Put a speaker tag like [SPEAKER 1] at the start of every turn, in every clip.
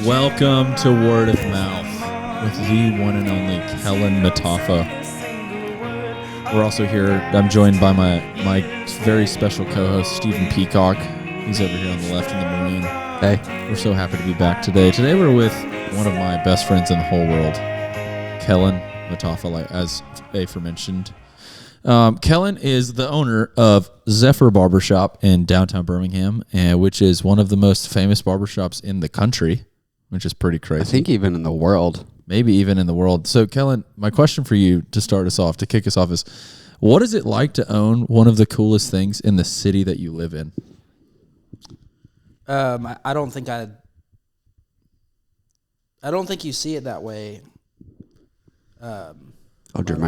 [SPEAKER 1] Welcome to Word of Mouth with the one and only Kellen Mataafa. We're also here. I'm joined by my very special co-host, Stephen Peacock. He's over here on the left in the maroon.
[SPEAKER 2] Hey.
[SPEAKER 1] We're so happy to be back today. Today we're with one of my best friends in the whole world, Kellen Mataafa, like as aforementioned. Kellen is the owner of Zephyr Barbershop in downtown Birmingham, which is one of the most famous barbershops in the country, which is pretty crazy.
[SPEAKER 2] I think even in the world.
[SPEAKER 1] Maybe even in the world. So, Kellen, my question for you to start us off, to kick us off, is what is it like to own one of the coolest things in the city that you live in?
[SPEAKER 3] I don't think you see it that way.
[SPEAKER 2] Hold your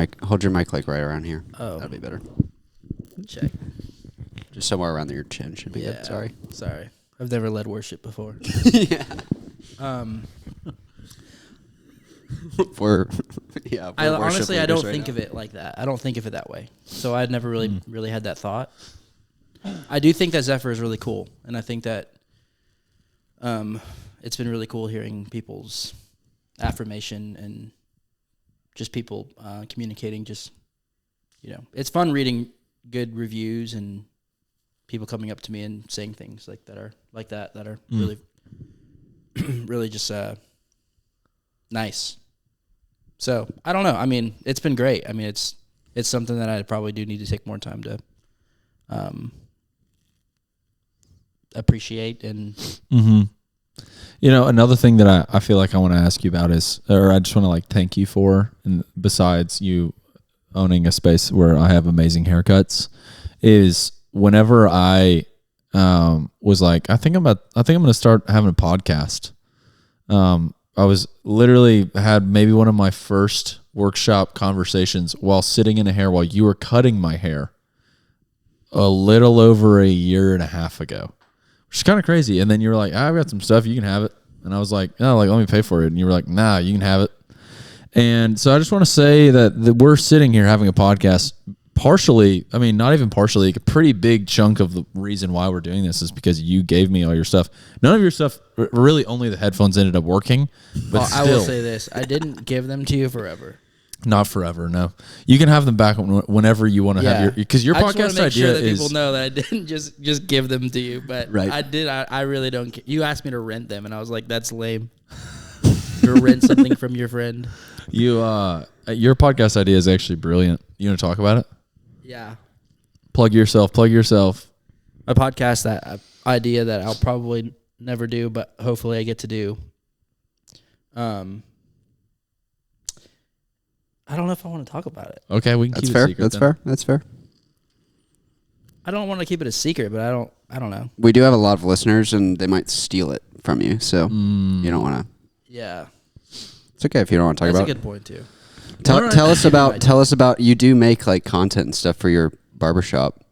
[SPEAKER 2] mic like right around here.
[SPEAKER 3] Oh.
[SPEAKER 2] That'd be better.
[SPEAKER 3] Check.
[SPEAKER 2] Just somewhere around your chin should be good. Sorry.
[SPEAKER 3] I've never led worship before.
[SPEAKER 2] Yeah.
[SPEAKER 3] I honestly don't think of it like that. I don't think of it that way. So I'd never really had that thought. I do think that Zephyr is really cool, and I think that it's been really cool hearing people's affirmation and just people communicating. Just it's fun reading good reviews and people coming up to me and saying things that are really, really just nice. So I don't know. I mean, it's been great. I mean, it's something that I probably do need to take more time to appreciate and.
[SPEAKER 1] Mm-hmm. Another thing that I feel like I want to ask you about is, or I just want to thank you for, and besides you owning a space where I have amazing haircuts, is whenever I was like, I think I'm going to start having a podcast. I was literally had maybe one of my first workshop conversations while sitting in a hair while you were cutting my hair a little over a year and a half ago, which is kind of crazy. And then you were like, I've got some stuff, you can have it. And I was like, oh, let me pay for it. And you were like, nah, you can have it. And so I just want to say that we're sitting here having a podcast partially, I mean, not even partially, a pretty big chunk of the reason why we're doing this is because you gave me all your stuff. None of your stuff, really only the headphones ended up working. But still,
[SPEAKER 3] I will say this. I didn't give them to you forever.
[SPEAKER 1] Not forever, no. You can have them back whenever you want to have your, because your podcast idea
[SPEAKER 3] sure that
[SPEAKER 1] is.
[SPEAKER 3] People know that I didn't just give them to you, but
[SPEAKER 2] right.
[SPEAKER 3] I did. I really don't. You asked me to rent them, and I was like, "That's lame." To rent something from your friend.
[SPEAKER 1] Your podcast idea is actually brilliant. You want to talk about it?
[SPEAKER 3] Yeah.
[SPEAKER 1] Plug yourself.
[SPEAKER 3] My podcast, that idea that I'll probably never do, but hopefully I get to do. I don't know if I want to talk about it.
[SPEAKER 1] Okay, we can keep it a secret.
[SPEAKER 2] That's fair.
[SPEAKER 3] I don't want to keep it a secret, but I don't know.
[SPEAKER 2] We do have a lot of listeners, and they might steal it from you, so you don't want to.
[SPEAKER 3] Yeah.
[SPEAKER 2] It's okay if you don't want to talk about it.
[SPEAKER 3] That's a good point, too.
[SPEAKER 2] Tell us about, you do make content and stuff for your barbershop.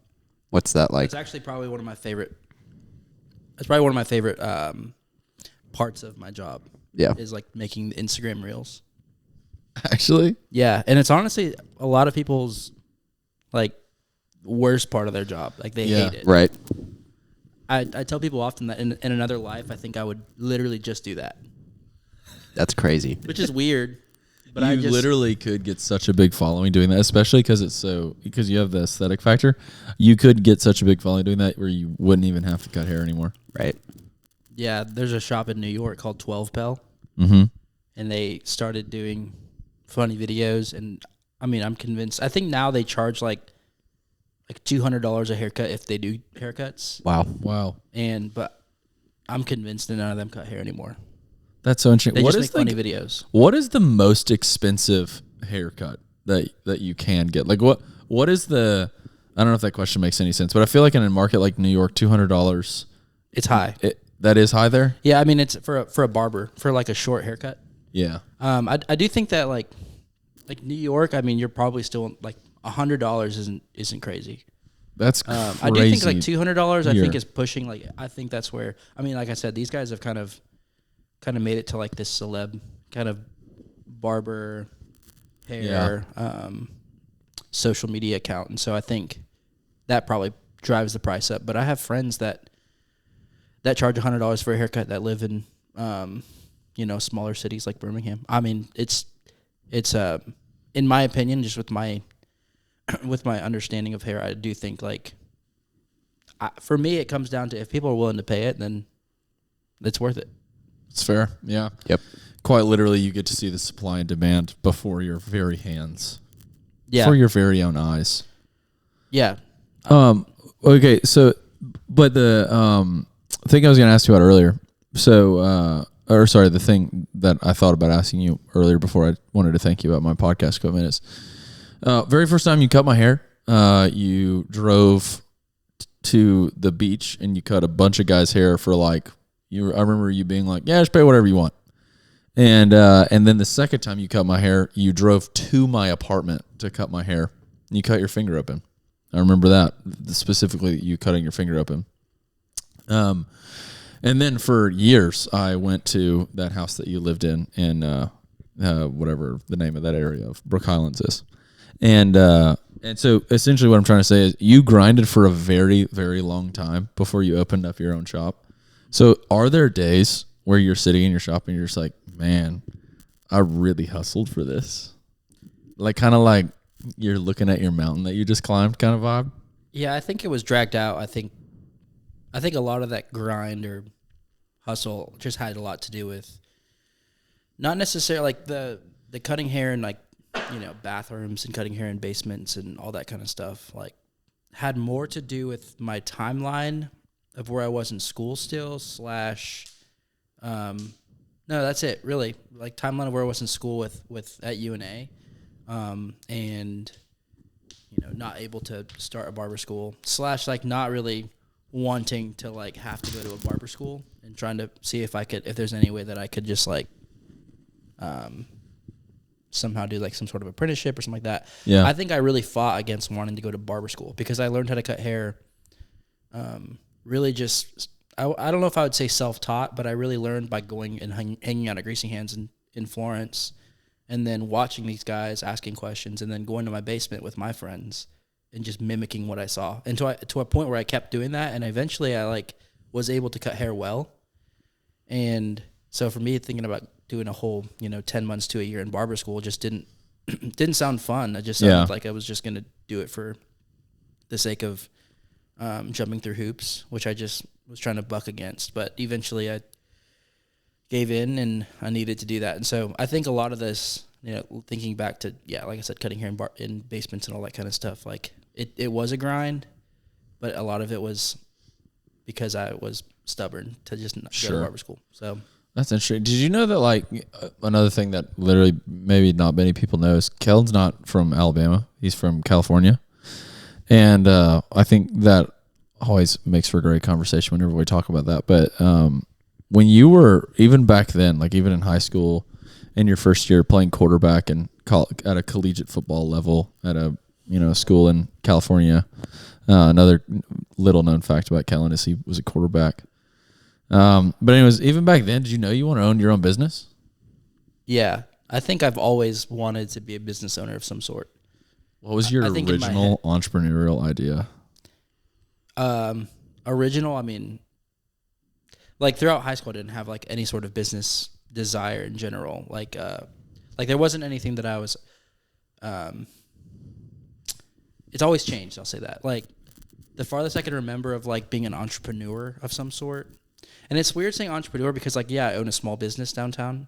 [SPEAKER 2] What's that like?
[SPEAKER 3] It's actually probably one of my favorite. It's probably one of my favorite parts of my job.
[SPEAKER 2] Yeah.
[SPEAKER 3] Is making the Instagram reels.
[SPEAKER 1] Actually?
[SPEAKER 3] Yeah, and it's honestly a lot of people's worst part of their job. They hate it.
[SPEAKER 2] Right.
[SPEAKER 3] I tell people often that in another life, I think I would literally just do that.
[SPEAKER 2] That's crazy.
[SPEAKER 3] Which is weird. But
[SPEAKER 1] you literally could get such a big following doing that, especially because you have the aesthetic factor. You could get such a big following doing that where you wouldn't even have to cut hair anymore.
[SPEAKER 2] Right.
[SPEAKER 3] Yeah, there's a shop in New York called 12 Pel.
[SPEAKER 1] Mm-hmm.
[SPEAKER 3] And they started doing funny videos, and I mean, I'm convinced. I think now they charge like $200 a haircut if they do haircuts.
[SPEAKER 2] Wow.
[SPEAKER 3] But I'm convinced that none of them cut hair anymore.
[SPEAKER 1] That's so interesting.
[SPEAKER 3] They just make funny videos.
[SPEAKER 1] What is the most expensive haircut that you can get? What is the? I don't know if that question makes any sense, but I feel like in a market like New York, $200.
[SPEAKER 3] It's high.
[SPEAKER 1] That is high there.
[SPEAKER 3] Yeah, I mean it's for a barber for a short haircut.
[SPEAKER 1] Yeah.
[SPEAKER 3] I do think that like New York. I mean, you're probably still $100 isn't crazy.
[SPEAKER 1] That's crazy.
[SPEAKER 3] I do think $200. I think is pushing. I think that's where. I mean, like I said, these guys have kind of made it to this celeb kind of barber hair social media account, and so I think that probably drives the price up. But I have friends that charge $100 for a haircut that live in smaller cities like Birmingham. I mean, it's in my opinion, just with my understanding of hair, I do think like, for me, it comes down to if people are willing to pay it, then it's worth it.
[SPEAKER 1] It's fair. Yeah.
[SPEAKER 2] Yep.
[SPEAKER 1] Quite literally, you get to see the supply and demand before your very hands.
[SPEAKER 3] Yeah.
[SPEAKER 1] For your very own eyes.
[SPEAKER 3] Yeah.
[SPEAKER 1] Okay. So, but the thing I was going to ask you about earlier. So, the thing that I thought about asking you earlier before I wanted to thank you about my podcast equipment is, very first time you cut my hair, you drove to the beach and you cut a bunch of guys' hair for like, I remember you being like, yeah, just pay whatever you want. And then the second time you cut my hair, you drove to my apartment to cut my hair and you cut your finger open. I remember that, specifically you cutting your finger open. And then for years, I went to that house that you lived in whatever the name of that area of Brook Highlands is. And so essentially what I'm trying to say is you grinded for a very, very long time before you opened up your own shop. So are there days where you're sitting in your shop and you're just like, man, I really hustled for this? Like kind of like you're looking at your mountain that you just climbed kind of vibe?
[SPEAKER 3] Yeah, I think it was dragged out. I think a lot of that grind or hustle just had a lot to do with not necessarily like the cutting hair in like, bathrooms and cutting hair in basements and all that kind of stuff. Like had more to do with my timeline of where I was in school still / no, that's it really. Like timeline of where I was in school with at UNA, and not able to start a barber school / like not really wanting to like have to go to a barber school and trying to see if there's any way that I could just like somehow do like some sort of apprenticeship or something like that.
[SPEAKER 1] Yeah.
[SPEAKER 3] I think I really fought against wanting to go to barber school because I learned how to cut hair really just I don't know if I would say self-taught, but I really learned by going and hanging out at Greasy Hands in Florence and then watching these guys asking questions and then going to my basement with my friends and just mimicking what I saw. And to a point where I kept doing that, and eventually I like was able to cut hair well. And so for me, thinking about doing a whole 10 months to a year in barber school just didn't sound fun. It just sounded like I was just gonna do it for the sake of jumping through hoops, which I just was trying to buck against. But eventually I gave in, and I needed to do that. And so I think a lot of this, thinking back to like I said, cutting hair in basements and all that kind of stuff, like. It was a grind, but a lot of it was because I was stubborn to just not go to barber school. So
[SPEAKER 1] that's interesting. Did you know that like another thing that literally maybe not many people know is Kellen's not from Alabama. He's from California. And I think that always makes for a great conversation whenever we talk about that. But when you were, even back then, like even in high school, in your first year playing quarterback and at a collegiate football level at a school in California. Another little known fact about Kellen is he was a quarterback. But anyways, even back then, did you know you want to own your own business?
[SPEAKER 3] Yeah, I think I've always wanted to be a business owner of some sort.
[SPEAKER 1] What was your original entrepreneurial idea?
[SPEAKER 3] Original, I mean, like throughout high school, I didn't have like any sort of business desire in general. Like there wasn't anything that I was. It's always changed, I'll say that. Like, the farthest I can remember of, like, being an entrepreneur of some sort. And it's weird saying entrepreneur because, like, yeah, I own a small business downtown.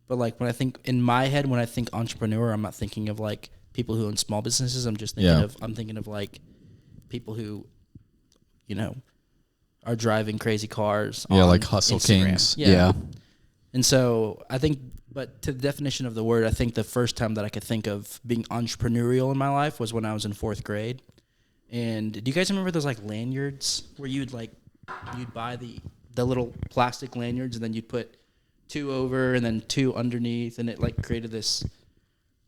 [SPEAKER 3] But, like, when I think, in my head, when I think entrepreneur, I'm not thinking of, like, people who own small businesses. I'm just thinking of, like, people who, are driving crazy cars on
[SPEAKER 1] like hustle
[SPEAKER 3] Instagram.
[SPEAKER 1] kings.
[SPEAKER 3] Yeah. And so, I think... But to the definition of the word, I think the first time that I could think of being entrepreneurial in my life was when I was in 4th grade. And do you guys remember those like lanyards where you'd buy the little plastic lanyards and then you'd put 2 over and then 2 underneath, and it like created this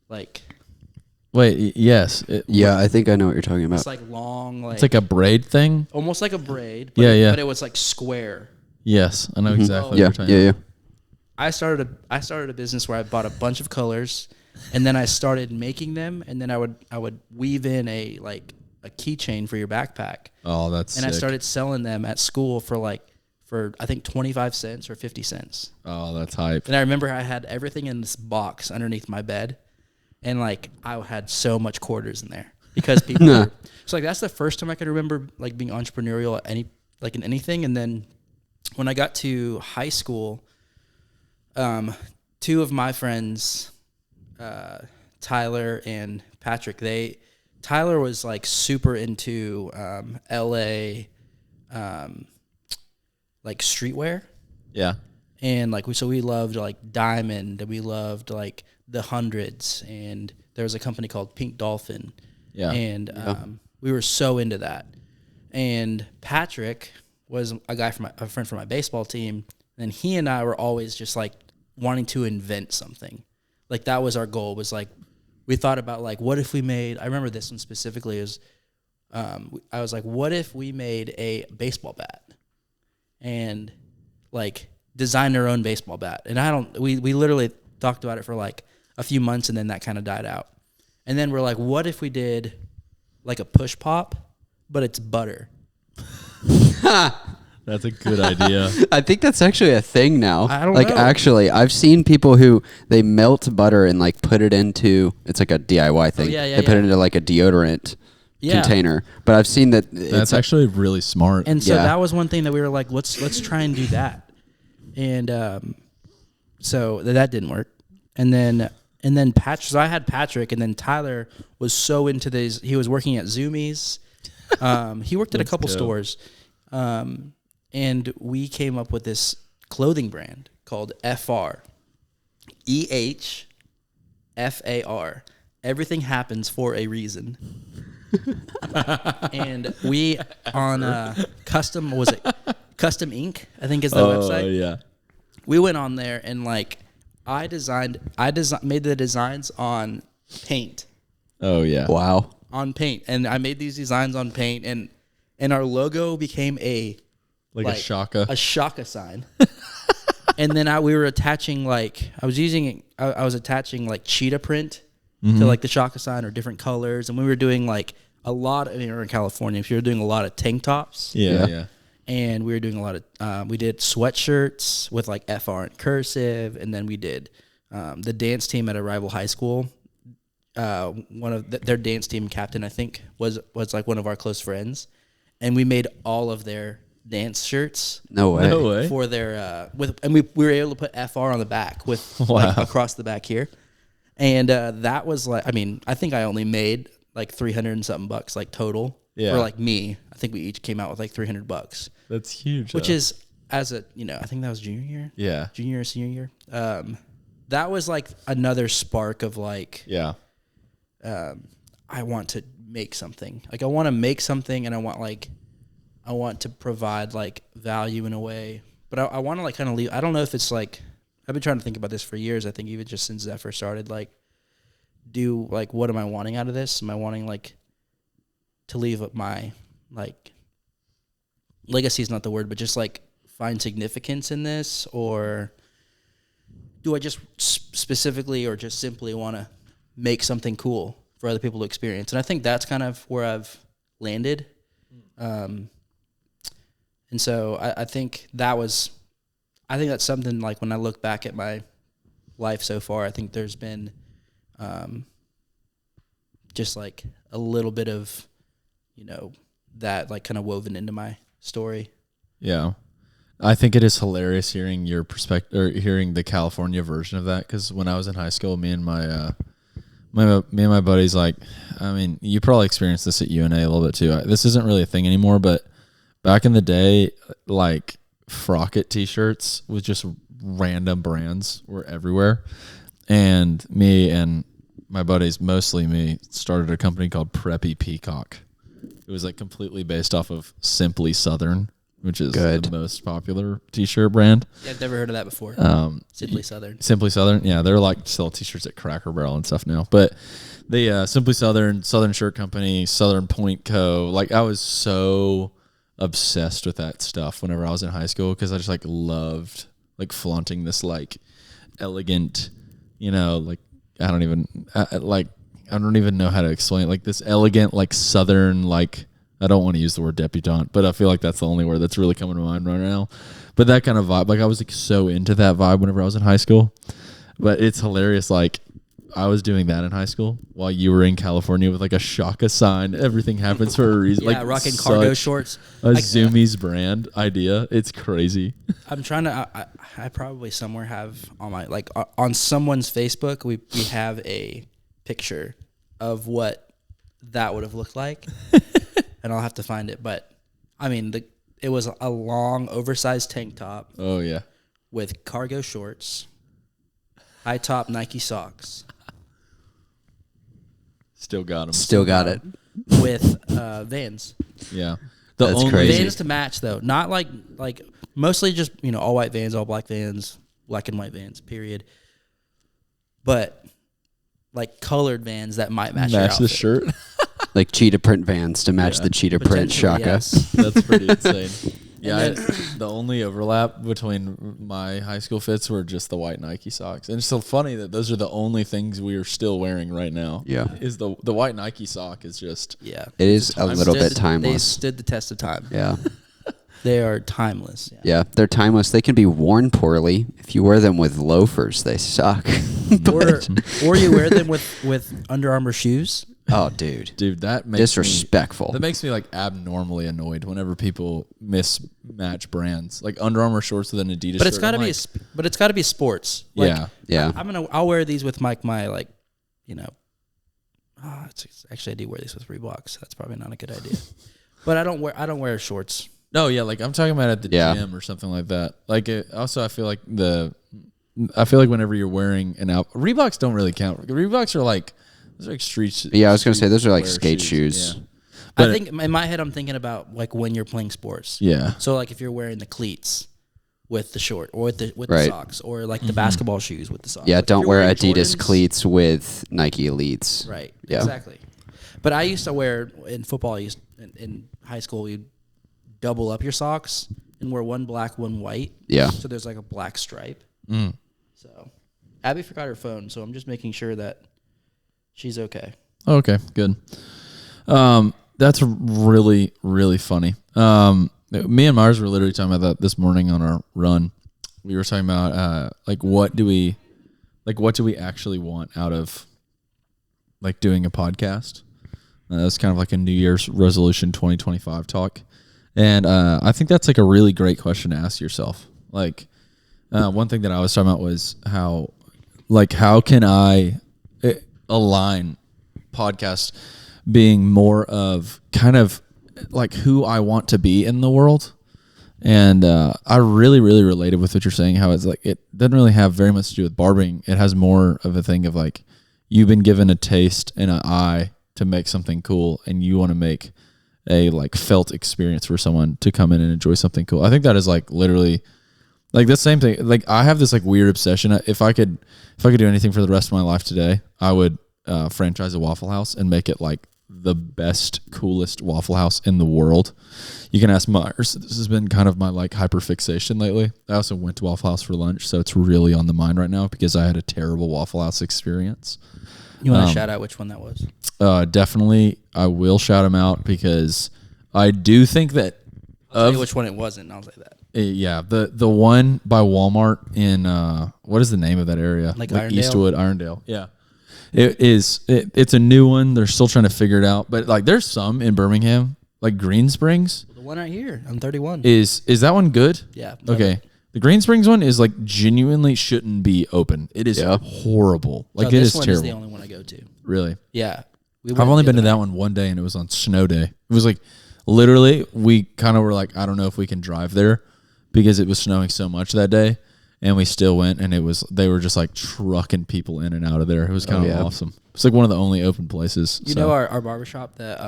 [SPEAKER 3] like.
[SPEAKER 1] Wait, yes.
[SPEAKER 2] I think I know what you're talking about.
[SPEAKER 3] It's like long, like.
[SPEAKER 1] It's like a braid thing?
[SPEAKER 3] Almost like a braid. But But it was like square.
[SPEAKER 1] Yes, I know exactly what you're talking about.
[SPEAKER 2] Yeah.
[SPEAKER 3] I started a business where I bought a bunch of colors, and then I started making them, and then I would weave in a keychain for your backpack.
[SPEAKER 1] Oh, that's
[SPEAKER 3] and
[SPEAKER 1] sick.
[SPEAKER 3] I started selling them at school for like for I think 25 cents or 50 cents.
[SPEAKER 1] Oh, that's hype.
[SPEAKER 3] And I remember I had everything in this box underneath my bed, and like I had so much quarters in there because people. So like that's the first time I could remember like being entrepreneurial at in anything. And then when I got to high school, two of my friends, Tyler and Patrick, Tyler was like super into LA like streetwear.
[SPEAKER 1] Yeah.
[SPEAKER 3] And like we loved like Diamond, and we loved like the Hundreds, and there was a company called Pink Dolphin.
[SPEAKER 1] Yeah.
[SPEAKER 3] And we were so into that. And Patrick was a friend from my baseball team, and he and I were always just like wanting to invent something. Like that was our goal, was like we thought about like, what if we made, I remember this one specifically is, I was like, what if we made a baseball bat and like designed our own baseball bat? And we literally talked about it for like a few months, and then that kind of died out. And then we're like, what if we did like a push pop, but it's butter?
[SPEAKER 1] That's a good idea.
[SPEAKER 2] I think that's actually a thing now.
[SPEAKER 3] I don't
[SPEAKER 2] know. Actually, I've seen people who they melt butter and like put it into, it's like a DIY thing. They put it into like a deodorant container. But I've seen that.
[SPEAKER 1] That's actually really smart.
[SPEAKER 3] And so that was one thing that we were like, let's try and do that. And so that didn't work. And then Patrick, so I had Patrick, and then Tyler was so into these. He was working at Zoomies. He worked at a couple stores. And we came up with this clothing brand called FR. EHFAR. Everything happens for a reason. And we on Custom Ink, I think is the website.
[SPEAKER 1] Oh yeah.
[SPEAKER 3] We went on there and like I made the designs on paint.
[SPEAKER 1] Oh yeah.
[SPEAKER 2] Wow.
[SPEAKER 3] On paint. And I made these designs on paint, and our logo became a
[SPEAKER 1] shaka.
[SPEAKER 3] A shaka sign. And then we were attaching like I was attaching like cheetah print to like the shaka sign, or different colors. And we were doing like a lot of, we're in California, so we were doing a lot of tank tops.
[SPEAKER 1] Yeah.
[SPEAKER 3] And we were doing a lot of we did sweatshirts with like FR in cursive, and then we did the dance team at a rival high school. One of their dance team captain, I think, was like one of our close friends, and we made all of their dance shirts.
[SPEAKER 2] No way.
[SPEAKER 3] For their and we were able to put FR on the back with like across the back here, and that was like, I mean, I think I only made like $300 and something bucks like total.
[SPEAKER 1] Yeah.
[SPEAKER 3] For like me, I think we each came out with like $300.
[SPEAKER 1] That's huge.
[SPEAKER 3] Which is, as a, I think that was junior year.
[SPEAKER 1] Yeah.
[SPEAKER 3] Junior or senior year. That was like another spark of like, I want to make something. Like I want to make something, and I want to provide like value in a way, but I want to like kind of leave. I don't know if it's like, I've been trying to think about this for years. I think even just since Zephyr started, like, do like, what am I wanting out of this? Am I wanting like to leave my like, legacy is not the word, but just like find significance in this, or do I just specifically or just simply want to make something cool for other people to experience? And I think that's kind of where I've landed. And so I think that's something like when I look back at my life so far, I think there's been just like a little bit of, that like kind of woven into my story. Yeah.
[SPEAKER 1] I think it is hilarious hearing your perspective, or hearing the California version of that. Because when I was in high school, me and my buddies, like, I mean, you probably experienced this at UNA a little bit too. This isn't really a thing anymore, but back in the day, like Frocket t-shirts with just random brands were everywhere. And me and my buddies, mostly me, started a company called Preppy Peacock. It was like completely based off of Simply Southern, which is the most popular t-shirt brand.
[SPEAKER 3] Yeah, I've never heard of that before. Simply Southern.
[SPEAKER 1] Simply Southern. Yeah, they're like sell t-shirts at Cracker Barrel and stuff now. But the Simply Southern Shirt Company, Southern Point Co. Like I was so obsessed with that stuff whenever I was in high school, because I just like loved like flaunting this like elegant, like I don't even know how to explain it. Like this elegant, like Southern, like I don't want to use the word debutante, but I feel like that's the only word that's really coming to mind right now. But that kind of vibe, like I was like so into that vibe whenever I was in high school. But it's hilarious, like I was doing that in high school while you were in California with like a Shaka sign. Everything happens for a reason.
[SPEAKER 3] Yeah,
[SPEAKER 1] like
[SPEAKER 3] rocking cargo shorts.
[SPEAKER 1] A Zoomies brand idea. It's crazy.
[SPEAKER 3] I'm trying to. I probably somewhere have on my on someone's Facebook. We have a picture of what that would have looked like, and I'll have to find it. But I mean, it was a long, oversized tank top.
[SPEAKER 1] Oh yeah,
[SPEAKER 3] with cargo shorts, high top Nike socks.
[SPEAKER 1] Still got them.
[SPEAKER 2] Still got it.
[SPEAKER 3] With Vans.
[SPEAKER 1] Yeah.
[SPEAKER 2] That's crazy.
[SPEAKER 3] Vans to match, though. Not like mostly just, all white Vans, all black Vans, black and white Vans, period. But like colored Vans that might match your outfit.
[SPEAKER 1] the shirt.
[SPEAKER 2] Like cheetah print Vans to match the cheetah print Shaka.
[SPEAKER 3] Yes.
[SPEAKER 1] That's pretty insane. Yeah, the only overlap between my high school fits were just the white Nike socks. And it's so funny that those are the only things we are still wearing right now.
[SPEAKER 2] Yeah.
[SPEAKER 1] Is the white Nike sock is just...
[SPEAKER 3] Yeah.
[SPEAKER 2] It is a little bit timeless.
[SPEAKER 3] They stood the test of time.
[SPEAKER 2] Yeah.
[SPEAKER 3] They are timeless.
[SPEAKER 2] Yeah, they're timeless. They can be worn poorly. If you wear them with loafers, they suck.
[SPEAKER 3] or you wear them with Under Armour shoes.
[SPEAKER 2] Oh, dude,
[SPEAKER 1] that makes
[SPEAKER 2] disrespectful.
[SPEAKER 1] That makes me like abnormally annoyed whenever people mismatch brands, like Under Armour shorts with an Adidas.
[SPEAKER 3] But it's
[SPEAKER 1] got to
[SPEAKER 3] be. But it's got to be sports. Like,
[SPEAKER 2] yeah.
[SPEAKER 3] I'll wear these with my actually I do wear these with Reeboks. That's probably not a good idea. But I don't wear shorts.
[SPEAKER 1] No, yeah, like I'm talking about at the gym or something like that. Like also, I feel like whenever you're wearing an Reeboks don't really count. Reeboks are like. Those are like street.
[SPEAKER 2] Yeah, I was gonna say those are like skate shoes.
[SPEAKER 1] Yeah.
[SPEAKER 3] I think in my head I'm thinking about like when you're playing sports.
[SPEAKER 1] Yeah.
[SPEAKER 3] So like if you're wearing the cleats with the short or with the socks or like the basketball shoes with the socks.
[SPEAKER 2] Yeah,
[SPEAKER 3] like
[SPEAKER 2] don't wear Adidas
[SPEAKER 3] Jordans,
[SPEAKER 2] cleats with Nike Elites.
[SPEAKER 3] Right.
[SPEAKER 2] Yeah.
[SPEAKER 3] Exactly. But I used to wear in football. In high school you double up your socks and wear one black, one white.
[SPEAKER 2] Yeah.
[SPEAKER 3] So there's like a black stripe. So Abby forgot her phone, so I'm just making sure that she's okay.
[SPEAKER 1] Okay, good. That's really, really funny. Me and Mars were literally talking about that this morning on our run. We were talking about what do we actually want out of like doing a podcast? That's kind of like a New Year's resolution 2025 talk. And I think that's like a really great question to ask yourself. Like one thing that I was talking about was how can I align podcast being more of kind of like who I want to be in the world. And I really, really related with what you're saying, how it's like it doesn't really have very much to do with barbering. It has more of a thing of like you've been given a taste and an eye to make something cool and you want to make a like felt experience for someone to come in and enjoy something cool. I think that is like literally like the same thing. Like I have this like weird obsession. If I could do anything for the rest of my life today, I would franchise a Waffle House and make it like the best, coolest Waffle House in the world. You can ask Myers. This has been kind of my like hyper fixation lately. I also went to Waffle House for lunch, so it's really on the mind right now because I had a terrible Waffle House experience.
[SPEAKER 3] You want to shout out which one that was?
[SPEAKER 1] Definitely, I will shout him out because I do think that.
[SPEAKER 3] I'll tell you which one it wasn't. I'll say that.
[SPEAKER 1] Yeah, the one by Walmart in what is the name of that area?
[SPEAKER 3] Like
[SPEAKER 1] Eastwood, Irondale. Yeah. It's a new one. They're still trying to figure it out. But like there's some in Birmingham, like Green Springs.
[SPEAKER 3] The one right here on 31.
[SPEAKER 1] Is that one good?
[SPEAKER 3] Yeah.
[SPEAKER 1] Okay. The Green Springs one is like genuinely shouldn't be open. It is horrible. Like it is terrible. This one is
[SPEAKER 3] the only one I go to.
[SPEAKER 1] Really?
[SPEAKER 3] Yeah.
[SPEAKER 1] I've only been to that one day and it was on snow day. It was like literally we kind of were like, I don't know if we can drive there because it was snowing so much that day. And we still went, and they were just like trucking people in and out of there. It was kind of awesome. It's like one of the only open places.
[SPEAKER 3] You know our barbershop that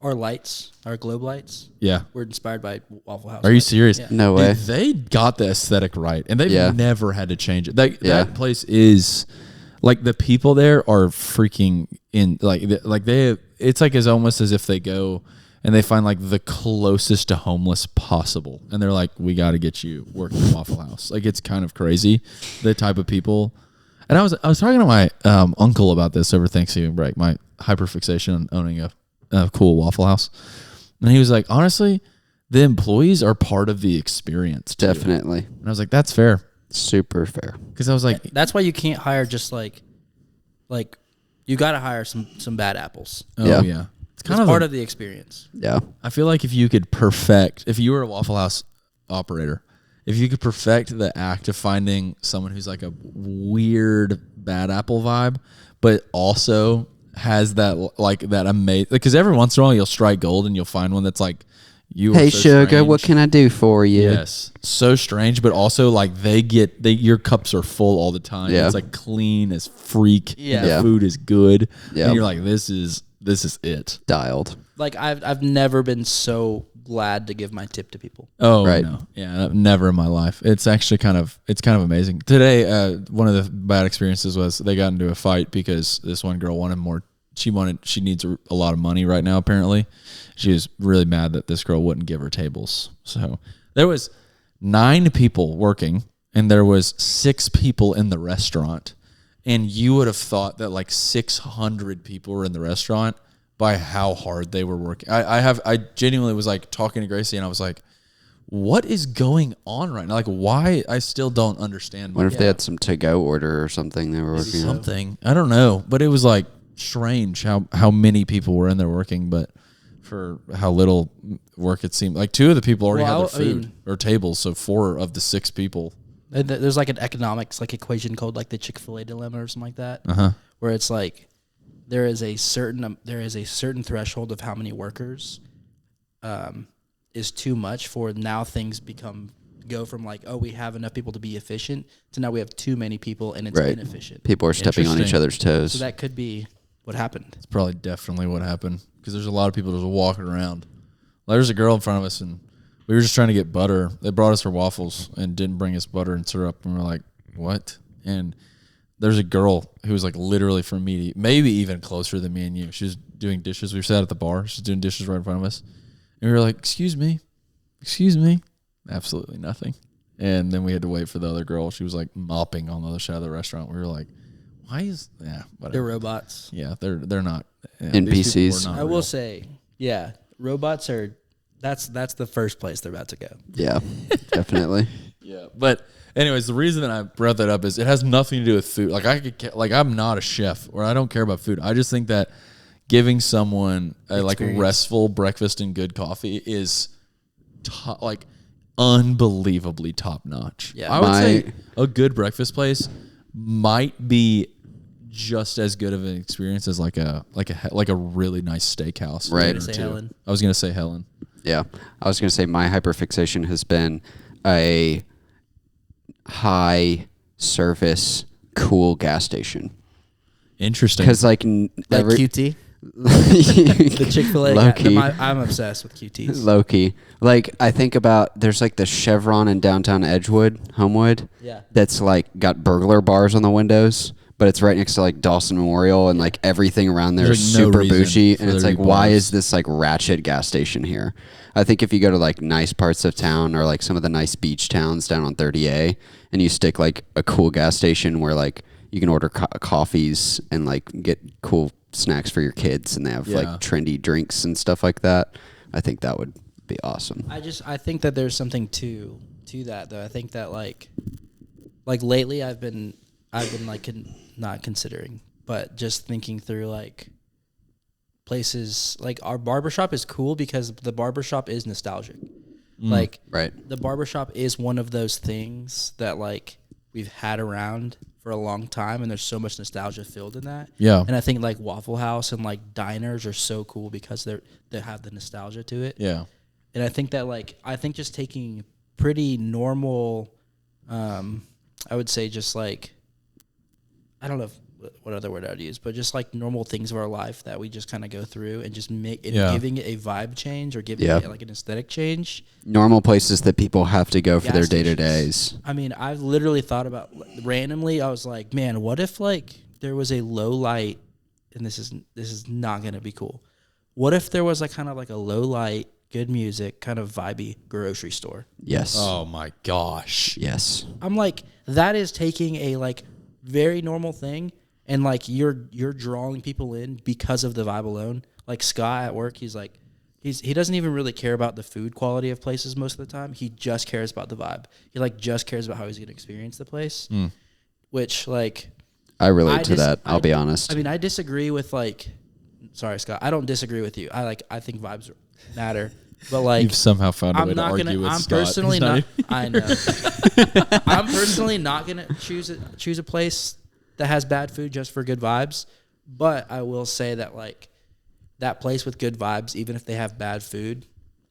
[SPEAKER 3] our lights, our globe lights, were inspired by Waffle House.
[SPEAKER 1] Are you serious?
[SPEAKER 3] Yeah.
[SPEAKER 2] No way.
[SPEAKER 1] Dude, they got the aesthetic right, and they've never had to change it. That place is like the people there are freaking in. It's like as almost as if they go and they find like the closest to homeless possible. And they're like, we got to get you working at Waffle House. Like it's kind of crazy, the type of people. And I was talking to my uncle about this over Thanksgiving break, my hyperfixation on owning a cool Waffle House. And he was like, honestly, the employees are part of the experience too.
[SPEAKER 2] Definitely.
[SPEAKER 1] And I was like, that's fair.
[SPEAKER 2] Super fair.
[SPEAKER 1] Because I was like,
[SPEAKER 3] that's why you can't hire just like you got to hire some bad apples.
[SPEAKER 1] oh yeah.
[SPEAKER 3] It's kind of part of the experience.
[SPEAKER 2] Yeah.
[SPEAKER 1] I feel like if you could perfect, if you were a Waffle House operator, if you could perfect the act of finding someone who's like a weird bad apple vibe, but also has that like that amazing, because every once in a while you'll strike gold and you'll find one that's like,
[SPEAKER 2] hey so sugar, strange. What can I do for you?
[SPEAKER 1] Yes, so strange, but also like your cups are full all the time. Yeah. It's like clean as freak. Yeah, the food is good. Yeah, and you're like, this is it.
[SPEAKER 2] Dialed.
[SPEAKER 3] Like I've never been so glad to give my tip to people.
[SPEAKER 1] Oh right. No, yeah, never in my life. It's actually kind of amazing. Today, one of the bad experiences was they got into a fight because this one girl wanted more. She needs a lot of money right now. Apparently, she was really mad that this girl wouldn't give her tables. So there was 9 people working, and there was 6 people in the restaurant. And you would have thought that like 600 people were in the restaurant by how hard they were working. I genuinely was like talking to Gracie, and I was like, what is going on right now? Like, why? I still don't understand.
[SPEAKER 2] What if they had some to-go order or something they were working on?
[SPEAKER 1] Something. I don't know. But it was like strange how many people were in there working, but for how little work it seemed. Like 2 of the people already had their food or tables, so 4 of the 6 people.
[SPEAKER 3] There's like an economics like equation called like the Chick-fil-A dilemma or something like that, where it's like there is a certain threshold of how many workers is too much for now things go from like, oh, we have enough people to be efficient to now we have too many people and it's inefficient.
[SPEAKER 2] People are stepping on each other's toes.
[SPEAKER 3] So that could be what happened.
[SPEAKER 1] It's probably definitely what happened because there's a lot of people just walking around. Like, there's a girl in front of us and we were just trying to get butter. They brought us her waffles and didn't bring us butter and syrup. And we're like, what? And there's a girl who was like literally from me, maybe even closer than me and you. She was doing dishes. We sat at the bar. She's doing dishes right in front of us. And we were like, excuse me. Absolutely nothing. And then we had to wait for the other girl. She was like mopping on the other side of the restaurant. We were like, whatever.
[SPEAKER 3] They're robots.
[SPEAKER 1] Yeah, they're not. Yeah,
[SPEAKER 2] NPCs.
[SPEAKER 3] I will say, yeah, robots are, that's the first place they're about to go.
[SPEAKER 2] Yeah, definitely.
[SPEAKER 1] Yeah, but anyways, the reason that I brought that up is it has nothing to do with food. Like I'm not a chef or I don't care about food. I just think that giving someone a like restful breakfast and good coffee is like unbelievably top notch. Yeah, I would say a good breakfast place might be just as good of an experience as like a really nice steakhouse.
[SPEAKER 2] Right.
[SPEAKER 1] I was gonna say Helen.
[SPEAKER 2] Yeah, I was gonna say my hyperfixation has been a high service cool gas station.
[SPEAKER 1] Interesting.
[SPEAKER 2] Because like
[SPEAKER 3] QT. The Chick-fil-A. I'm obsessed with QTs.
[SPEAKER 2] Low key. Like I think about there's like the Chevron in downtown Edgewood, Homewood.
[SPEAKER 3] Yeah.
[SPEAKER 2] That's like got burglar bars on the windows, but it's right next to like Dawson Memorial and like everything around there is like super bougie. And it's like, why is this like ratchet gas station here? I think if you go to like nice parts of town or like some of the nice beach towns down on 30A and you stick like a cool gas station where like you can order coffees and like get cool snacks for your kids and they have like trendy drinks and stuff like that, I think that would be awesome.
[SPEAKER 3] I think that there's something to that though. I think that like lately I've been like not considering, but just thinking through like places like our barbershop is cool because the barbershop is nostalgic. Like the barbershop is one of those things that like we've had around for a long time and there's so much nostalgia filled in that.
[SPEAKER 1] Yeah.
[SPEAKER 3] And I think like Waffle House and like diners are so cool because they have the nostalgia to it.
[SPEAKER 1] Yeah.
[SPEAKER 3] And I think that just taking pretty normal I would say just like I don't know what other word I'd use, but just like normal things of our life that we just kind of go through and just giving it a vibe change or giving it like an aesthetic change.
[SPEAKER 2] Normal places that people have to go for their day-to-days.
[SPEAKER 3] I mean, I've literally thought about randomly. I was like, man, what if like there was a low light, and this is not going to be cool. What if there was like kind of like a low light, good music, kind of vibey grocery store?
[SPEAKER 2] Yes.
[SPEAKER 1] Oh my gosh.
[SPEAKER 2] Yes.
[SPEAKER 3] I'm like, that is taking a like very normal thing. And like you're drawing people in because of the vibe alone. Like Scott at work, he's like, he doesn't even really care about the food quality of places most of the time. He just cares about the vibe. He like just cares about how he's going to experience the place, which like
[SPEAKER 2] I relate to that. I'll be honest.
[SPEAKER 3] I mean, I disagree with like, sorry, Scott, I don't disagree with you. I think vibes matter, but like
[SPEAKER 1] you've somehow found a way to argue with
[SPEAKER 3] I'm
[SPEAKER 1] Scott.
[SPEAKER 3] personally not. I know. I'm personally not gonna choose a place that has bad food just for good vibes. But I will say that like that place with good vibes, even if they have bad food,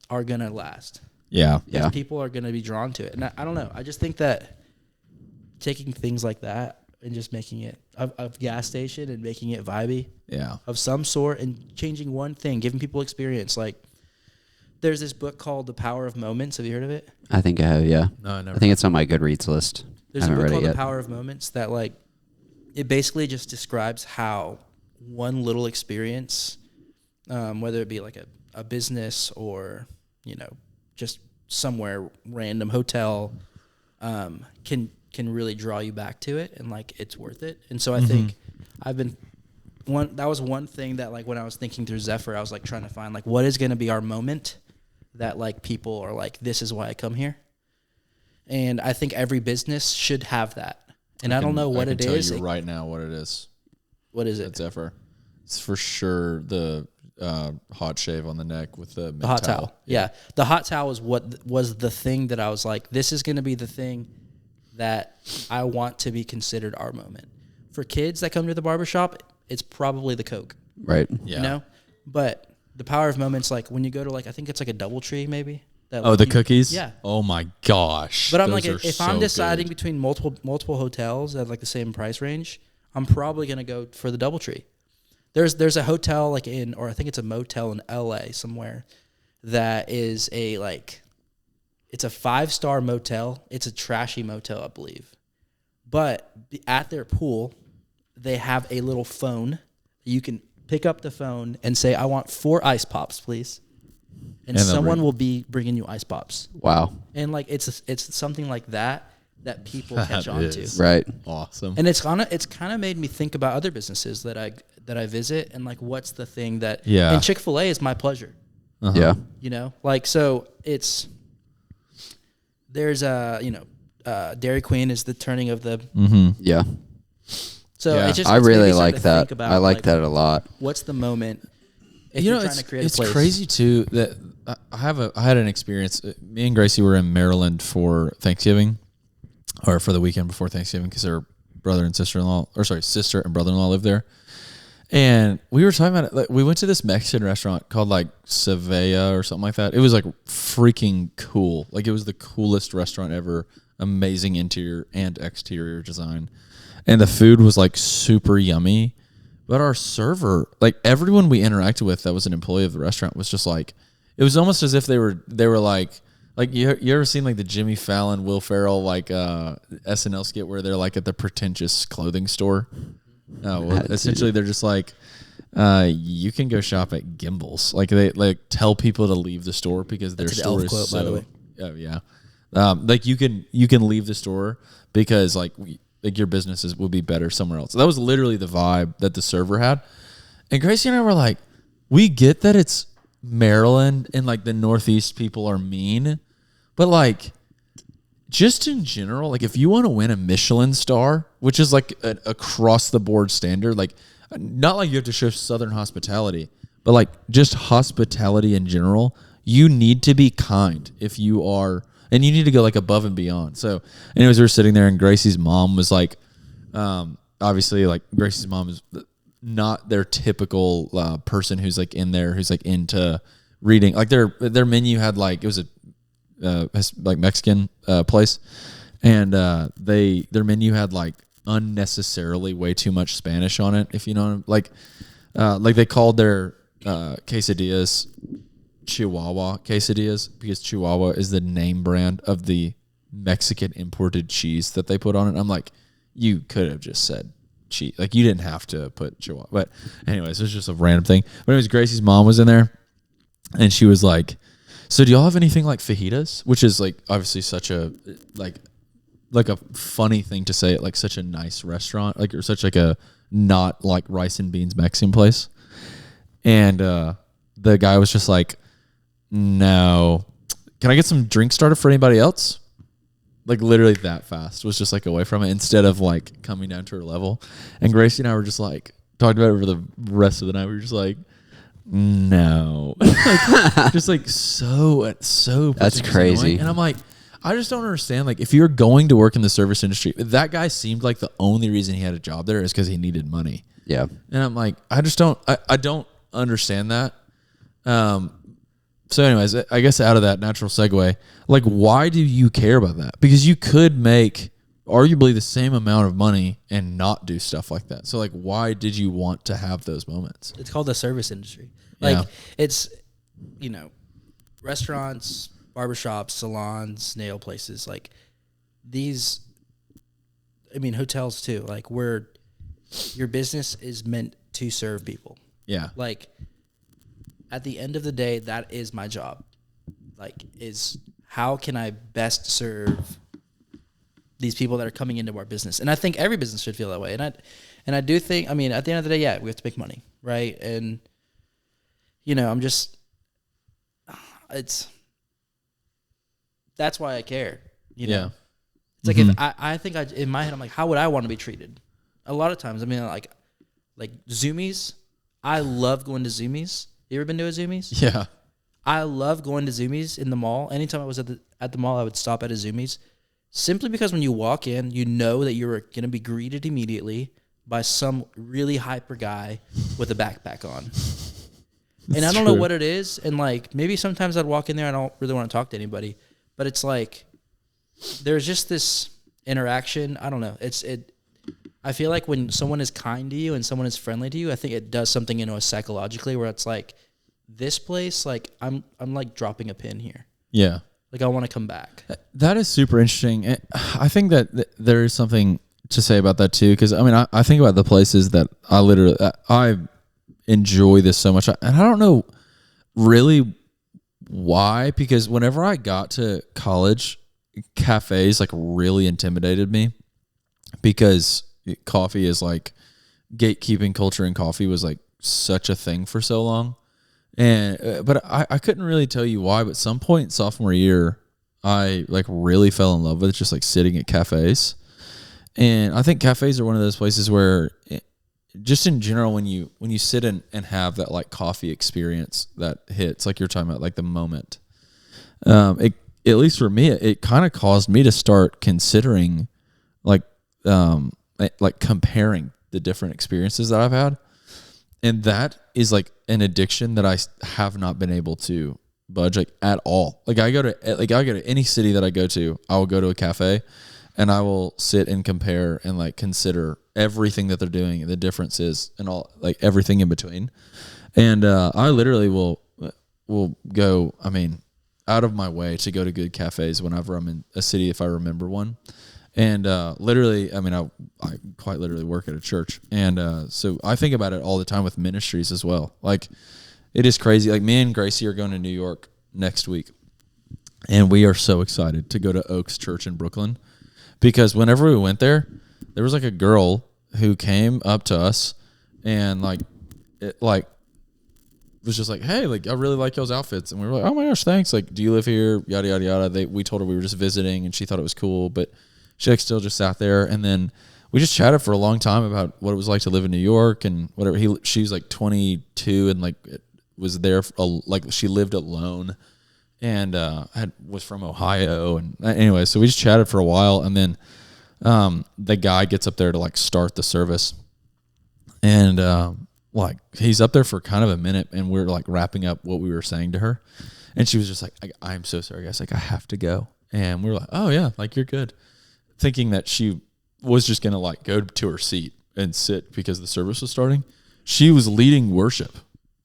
[SPEAKER 3] are gonna last.
[SPEAKER 1] Yeah.
[SPEAKER 3] People are gonna be drawn to it, and I don't know. I just think that taking things like that and just making it a gas station and making it vibey, of some sort, and changing one thing, giving people experience. Like, there's this book called The Power of Moments. Have you heard of it?
[SPEAKER 2] I think I have. Yeah.
[SPEAKER 1] No, I never.
[SPEAKER 2] I think it's on my Goodreads list.
[SPEAKER 3] There's a book called The Power of Moments that like it basically just describes how one little experience, whether it be like a business or, you know, just somewhere random hotel, can really draw you back to it, and like it's worth it. And so I think that was one thing that like when I was thinking through Zephyr, I was like trying to find like what is going to be our moment that like people are like, this is why I come here. And I think every business should have that. And I don't know what it is.
[SPEAKER 1] I can tell you right now what it is.
[SPEAKER 3] What is it?
[SPEAKER 1] At Zephyr. It's for sure the hot shave on the neck with the
[SPEAKER 3] hot towel. Yeah. The hot towel was the thing that I was like, this is going to be the thing that I want to be considered our moment. For kids that come to the barbershop, it's probably the Coke.
[SPEAKER 2] Right.
[SPEAKER 1] Yeah.
[SPEAKER 3] You know? But the power of moments, like when you go to like, I think it's like a DoubleTree maybe. That,
[SPEAKER 1] the cookies?
[SPEAKER 3] Yeah.
[SPEAKER 1] Oh my gosh.
[SPEAKER 3] But I'm like, if I'm deciding between multiple hotels at like the same price range, I'm probably going to go for the DoubleTree. There's a hotel like or I think it's a motel in LA somewhere that is it's a 5-star motel. It's a trashy motel, I believe. But at their pool, they have a little phone. You can pick up the phone and say, I want 4 ice pops, please. And someone will be bringing you ice pops.
[SPEAKER 2] Wow.
[SPEAKER 3] And like it's something like that people catch on to.
[SPEAKER 2] Right.
[SPEAKER 1] Awesome.
[SPEAKER 3] And it's kind of made me think about other businesses that I visit, and like what's the thing that and Chick-fil-A is my pleasure.
[SPEAKER 2] Uh-huh. Yeah.
[SPEAKER 3] You know, like so there's Dairy Queen is the turning of the
[SPEAKER 2] Yeah.
[SPEAKER 3] So it's just
[SPEAKER 2] I really like that. I like that a lot.
[SPEAKER 3] What's the moment? If
[SPEAKER 1] you know,
[SPEAKER 3] trying to create
[SPEAKER 1] it's
[SPEAKER 3] a place.
[SPEAKER 1] crazy too that I had an experience. Me and Gracie were in Maryland for Thanksgiving, or for the weekend before Thanksgiving, because her brother and sister-in-law, sister and brother-in-law live there. And we were talking about it. Like, we went to this Mexican restaurant called like Sevilla or something like that. It was like freaking cool. Like it was the coolest restaurant ever. Amazing interior and exterior design. And the food was like super yummy. But our server, like everyone we interacted with that was an employee of the restaurant was just like, it was almost as if they were like you ever seen like the Jimmy Fallon, Will Ferrell, like SNL skit where they're like at the pretentious clothing store? Essentially they're just like, you can go shop at Gimbals. Like they like tell people to leave the store because their store is
[SPEAKER 3] quote,
[SPEAKER 1] so,
[SPEAKER 3] by the way.
[SPEAKER 1] Oh yeah. Like you can leave the store because like your businesses will be better somewhere else. So that was literally the vibe that the server had. And Gracie and I were like, we get that it's Maryland and like the Northeast people are mean, but like just in general, like if you want to win a Michelin star, which is like an across the board standard, like not like you have to show Southern hospitality, but like just hospitality in general, you need to be kind if you are. And you need to go like above and beyond. So anyways, we were sitting there and Gracie's mom was like, obviously like Gracie's mom is not their typical person who's like in there, who's like into reading. Like their menu had like, it was a like Mexican place. And their menu had like unnecessarily way too much Spanish on it. If you know, like they called their quesadillas Chihuahua quesadillas because Chihuahua is the name brand of the Mexican imported cheese that they put on it. I'm like, you could have just said cheese. Like you didn't have to put Chihuahua. But anyways, it was just a random thing. But anyways, Gracie's mom was in there and she was like, so do y'all have anything like fajitas? Which is like obviously such a like a funny thing to say at like such a nice restaurant, like or such like a not like rice and beans Mexican place. And the guy was just like, no, can I get some drink started for anybody else? Like literally that fast, was just like away from it instead of like coming down to her level. And Gracie and I were just like talked about it for the rest of the night. We were just like, no, like, just like so
[SPEAKER 2] that's crazy.
[SPEAKER 1] Annoying. And I'm like, I just don't understand. Like if you're going to work in the service industry, that guy seemed like the only reason he had a job there is because he needed money.
[SPEAKER 2] Yeah.
[SPEAKER 1] And I'm like, I don't understand that. So anyways, I guess out of that natural segue, like, why do you care about that? Because you could make arguably the same amount of money and not do stuff like that. So like, why did you want to have those moments?
[SPEAKER 3] It's called the service industry. Like it's, restaurants, barbershops, salons, nail places, like these, hotels too, like where your business is meant to serve people.
[SPEAKER 1] Yeah.
[SPEAKER 3] Like, at the end of the day, that is my job. Like, is how can I best serve these people that are coming into our business? And I think every business should feel that way. And I do think, at the end of the day, yeah, we have to make money, right? And that's why I care.
[SPEAKER 1] Yeah.
[SPEAKER 3] It's like if I think in my head, I'm like, how would I want to be treated? A lot of times, like Zoomies. I love going to Zoomies. You ever been to a Zoomies?
[SPEAKER 1] Yeah.
[SPEAKER 3] I love going to Zoomies in the mall. Anytime I was at the mall, I would stop at a Zoomies. Simply because when you walk in, you know that you're going to be greeted immediately by some really hyper guy with a backpack on. And I don't know what it is. And like, maybe sometimes I'd walk in there, I don't really want to talk to anybody. But it's like, there's just this interaction. I don't know. I feel like when someone is kind to you and someone is friendly to you, I think it does something in us psychologically where it's like, this place, like I'm like dropping a pin here.
[SPEAKER 1] Yeah.
[SPEAKER 3] Like I want to come back.
[SPEAKER 1] That is super interesting. I think that there is something to say about that too. Cause I think about the places that I enjoy this so much. And I don't know really why, because whenever I got to college, cafes like really intimidated me because coffee is like gatekeeping culture, and coffee was like such a thing for so long. And but I couldn't really tell you why, but some point sophomore year I like really fell in love with just like sitting at cafes. And I think cafes are one of those places where just in general, when you sit in and have that like coffee experience that hits, like you're talking about, like the moment, at least for me, it kind of caused me to start considering like comparing the different experiences that I've had. And that is like an addiction that I have not been able to budge like at all. Like I go to any city that I go to, I will go to a cafe and I will sit and compare and like consider everything that they're doing and the differences and all, like everything in between. And I literally will go, out of my way to go to good cafes whenever I'm in a city if I remember one. And literally, I quite literally work at a church. And so I think about it all the time with ministries as well. Like, it is crazy. Like, me and Gracie are going to New York next week. And we are so excited to go to Oaks Church in Brooklyn. Because whenever we went there, there was like a girl who came up to us and was just like, hey, like, I really like y'all's outfits. And we were like, oh my gosh, thanks. Like, do you live here? Yada, yada, yada. We told her we were just visiting and she thought it was cool. But she like still just sat there, and then we just chatted for a long time about what it was like to live in New York and whatever. She was like 22 and like was there like she lived alone and was from Ohio. And anyway, so we just chatted for a while, and then the guy gets up there to like start the service, and like he's up there for kind of a minute, and we're like wrapping up what we were saying to her, and she was just like, I'm so sorry guys, like I have to go. And we were like, oh yeah, like you're good. Thinking that she was just going to like go to her seat and sit because the service was starting. She was leading worship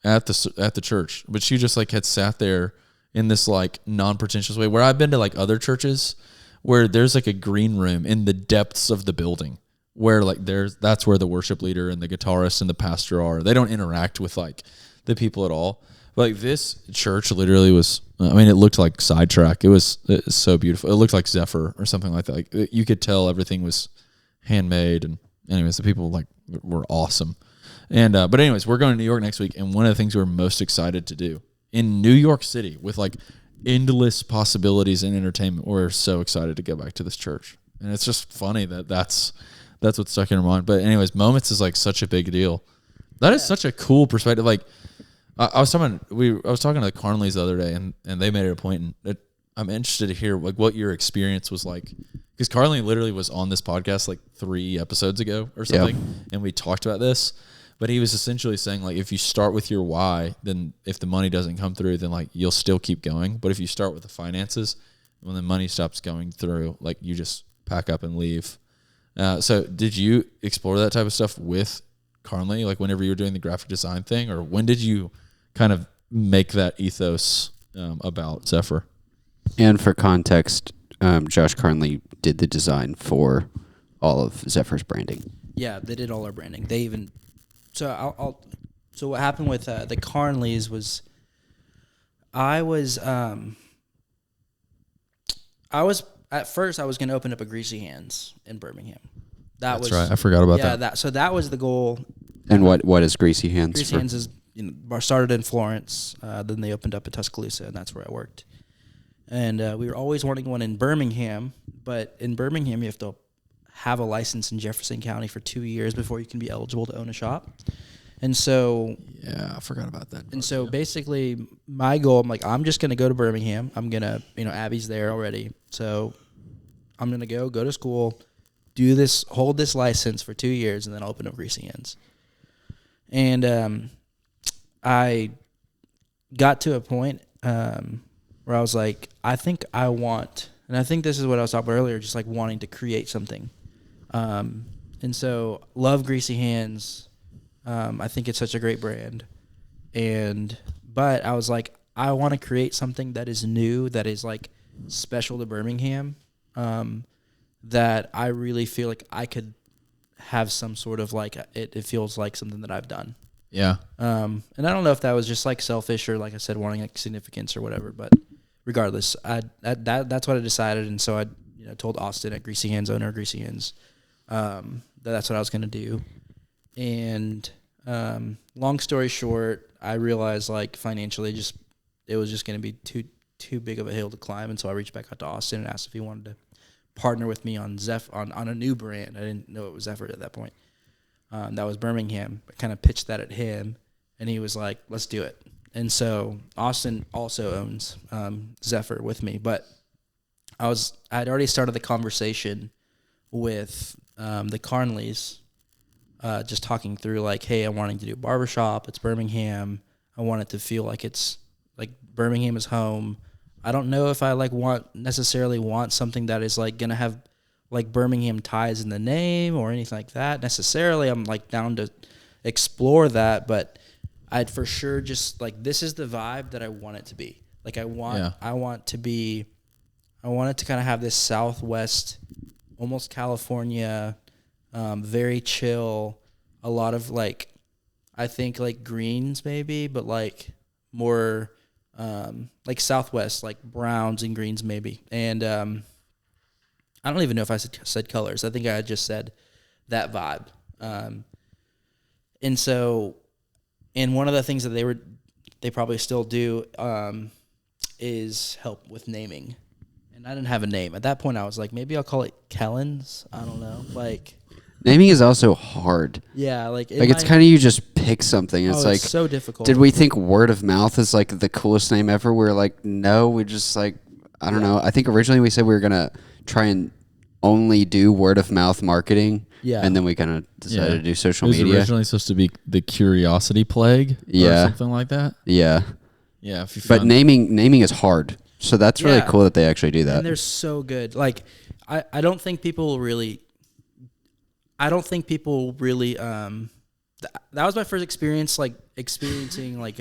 [SPEAKER 1] at the church, but she just like had sat there in this like non-pretentious way, where I've been to like other churches where there's like a green room in the depths of the building where like that's where the worship leader and the guitarist and the pastor are. They don't interact with like the people at all. But like this church literally was, it looked like Sidetrack. It was so beautiful. It looked like Zephyr or something like that. Like you could tell everything was handmade. And anyways, the people like were awesome. And but anyways, we're going to New York next week, and one of the things we're most excited to do in New York City with like endless possibilities in entertainment. We're so excited to go back to this church, and it's just funny that's what's stuck in our mind. But anyways, Moments is like such a big deal. That is such a cool perspective. Like I was talking to the Carnleys the other day, and they made it a point, and I'm interested to hear like what your experience was like, because Carnley literally was on this podcast like 3 episodes ago or something, and we talked about this. But he was essentially saying, like, if you start with your why, then if the money doesn't come through, then, like, you'll still keep going. But if you start with the finances, when the money stops going through, like, you just pack up and leave. So did you explore that type of stuff with Carnley, like, whenever you were doing the graphic design thing? Or when did you kind of make that ethos about Zephyr?
[SPEAKER 2] And for context, Josh Carnley did the design for all of Zephyr's branding.
[SPEAKER 3] Yeah, they did all our branding. They even... So So what happened with the Carnleys was, I was at first I was going to open up a Greasy Hands in Birmingham.
[SPEAKER 1] That's right. I forgot about that.
[SPEAKER 3] Yeah, so that was the goal.
[SPEAKER 2] And what is Greasy Hands?
[SPEAKER 3] Greasy Hands is started in Florence, then they opened up in Tuscaloosa, and that's where I worked. And we were always wanting one in Birmingham, but in Birmingham you have to have a license in Jefferson County for 2 years before you can be eligible to own a shop. And so...
[SPEAKER 1] Yeah, I forgot about that.
[SPEAKER 3] And so basically my goal, I'm just going to go to Birmingham. I'm going to, Abby's there already. So I'm going to go to school, hold this license for 2 years, and then I'll open up Greasy Hands. And I got to a point where I was like, I think I want... And I think this is what I was talking about earlier, just like wanting to create something. And so love Greasy Hands. I think it's such a great brand. But I was like, I want to create something that is new, that is like special to Birmingham, that I really feel like I could have some sort of like, it feels like something that I've done.
[SPEAKER 1] Yeah.
[SPEAKER 3] And I don't know if that was just like selfish or like I said, wanting like significance or whatever, but regardless, that's what I decided. And so I told Austin at Greasy Hands, owner of Greasy Hands, that's what I was going to do. And long story short, I realized like financially it was just going to be too big of a hill to climb. And so I reached back out to Austin and asked if he wanted to partner with me on on a new brand. I didn't know it was Zephyr at that point. That was Birmingham. I kind of pitched that at him, and he was like, let's do it. And so Austin also owns Zephyr with me, but I'd already started the conversation with the Carnleys, just talking through like, hey, I'm wanting to do a barbershop. It's Birmingham. I want it to feel like it's like Birmingham is home. I don't know if I necessarily want something that is like gonna have like Birmingham ties in the name or anything like that necessarily. I'm like down to explore that, but I'd for sure just like, this is the vibe that I want it to be. Like I want it to kind of have this Southwest, almost California, very chill, a lot of like, I think like greens maybe, but like more like Southwest, like browns and greens maybe. And I don't even know if I said colors. I think I just said that vibe. And so, and one of the things that they probably still do is help with naming. And I didn't have a name. At that point, I was like, maybe I'll call it Kellen's. I don't know. Like,
[SPEAKER 2] naming is also hard.
[SPEAKER 3] Yeah, like
[SPEAKER 2] it's kind of, you just pick something. It's like,
[SPEAKER 3] it's so difficult.
[SPEAKER 2] Did we think word of mouth is like the coolest name ever? We're like, no, we just like, I don't know. I think originally we said we were gonna try and only do word of mouth marketing. Yeah. And then we kind of decided to do social media. It was
[SPEAKER 1] originally supposed to be the Curiosity Plague. Or something like that.
[SPEAKER 2] Yeah.
[SPEAKER 1] Yeah.
[SPEAKER 2] But naming is hard. So that's really cool that they actually do that.
[SPEAKER 3] And they're so good. Like, I don't think people really, that was my first experience, like experiencing like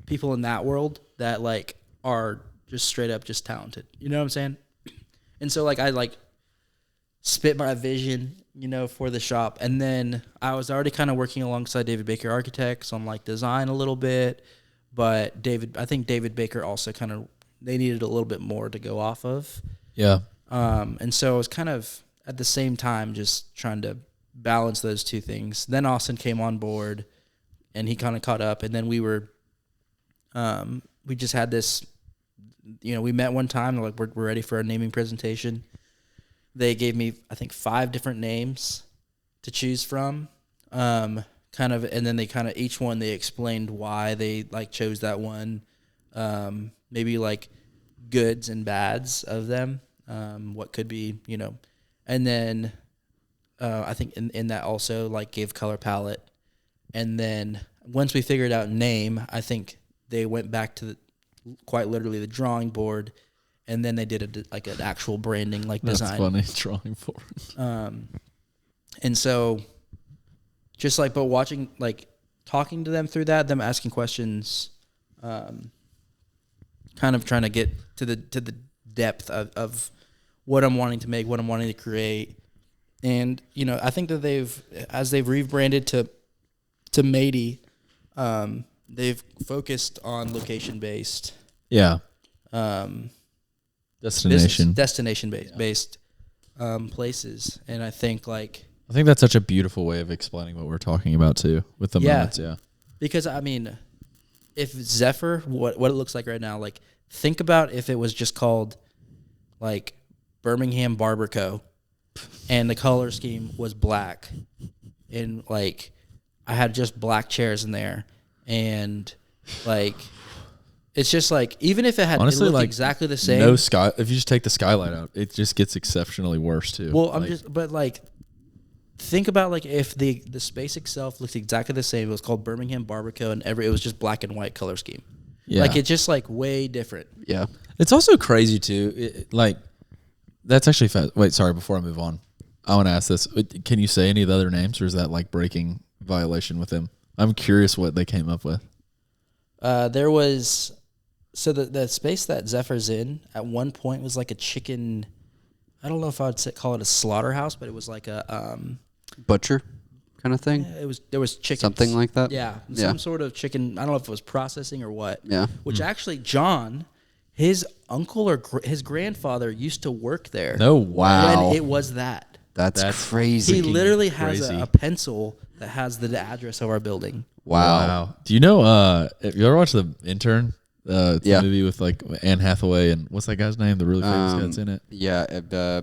[SPEAKER 3] people in that world that like are just straight up just talented. You know what I'm saying? And so like I like spit my vision, for the shop. And then I was already kind of working alongside David Baker Architects on like design a little bit, but I think David Baker also kind of, they needed a little bit more to go off of.
[SPEAKER 1] Yeah.
[SPEAKER 3] And so I was kind of at the same time just trying to balance those two things. Then Austin came on board, and he kind of caught up. And then we just had this, we met one time. Like we're ready for our naming presentation. They gave me, I think, 5 different names to choose from. And then they each one they explained why they like chose that one. Maybe like goods and bads of them. What could be, and then I think in that also like gave color palette. And then once we figured out name, I think they went back to quite literally the drawing board, and then they did an actual branding design.
[SPEAKER 1] That's funny, drawing board.
[SPEAKER 3] And so just but watching, talking to them through that, them asking questions, kind of trying to get to the depth of what I'm wanting to make, what I'm wanting to create. And, I think that as they've rebranded to Matey, they've focused on location-based.
[SPEAKER 1] Yeah. Destination
[SPEAKER 3] based places. And I think
[SPEAKER 1] that's such a beautiful way of explaining what we're talking about too with the moments. Yeah.
[SPEAKER 3] Because if Zephyr, what it looks like right now, think about if it was just called Birmingham Barber Co. and the color scheme was black, and I had just black chairs in there, and it's just even if it had honestly it looked exactly the same.
[SPEAKER 1] No sky. If you just take the skylight out, it just gets exceptionally worse too.
[SPEAKER 3] Well, think about if the space itself looks exactly the same. It was called Birmingham Barber Co. and it was just black and white color scheme. Yeah. It's just way different.
[SPEAKER 2] Yeah.
[SPEAKER 1] It's also crazy too. That's actually fast. Wait, sorry. Before I move on, I want to ask this. Can you say any of the other names, or is that breaking violation with him? I'm curious what they came up with.
[SPEAKER 3] There was, so the space that Zephyr's in at one point was a chicken. I don't know if I'd call it a slaughterhouse, but it was a
[SPEAKER 2] butcher kind of thing.
[SPEAKER 3] Yeah, there was chicken,
[SPEAKER 2] something like that.
[SPEAKER 3] Yeah, some sort of chicken. I don't know if it was processing or what.
[SPEAKER 2] Yeah,
[SPEAKER 3] which actually John, his uncle or his grandfather used to work there.
[SPEAKER 1] No, wow.
[SPEAKER 3] When it was that.
[SPEAKER 2] That's crazy.
[SPEAKER 3] He literally has a pencil that has the address of our building.
[SPEAKER 2] Wow.
[SPEAKER 1] Do you know, have you ever watched The Intern? It's a movie with Anne Hathaway and what's that guy's name? The really famous guy that's in it.
[SPEAKER 2] Yeah,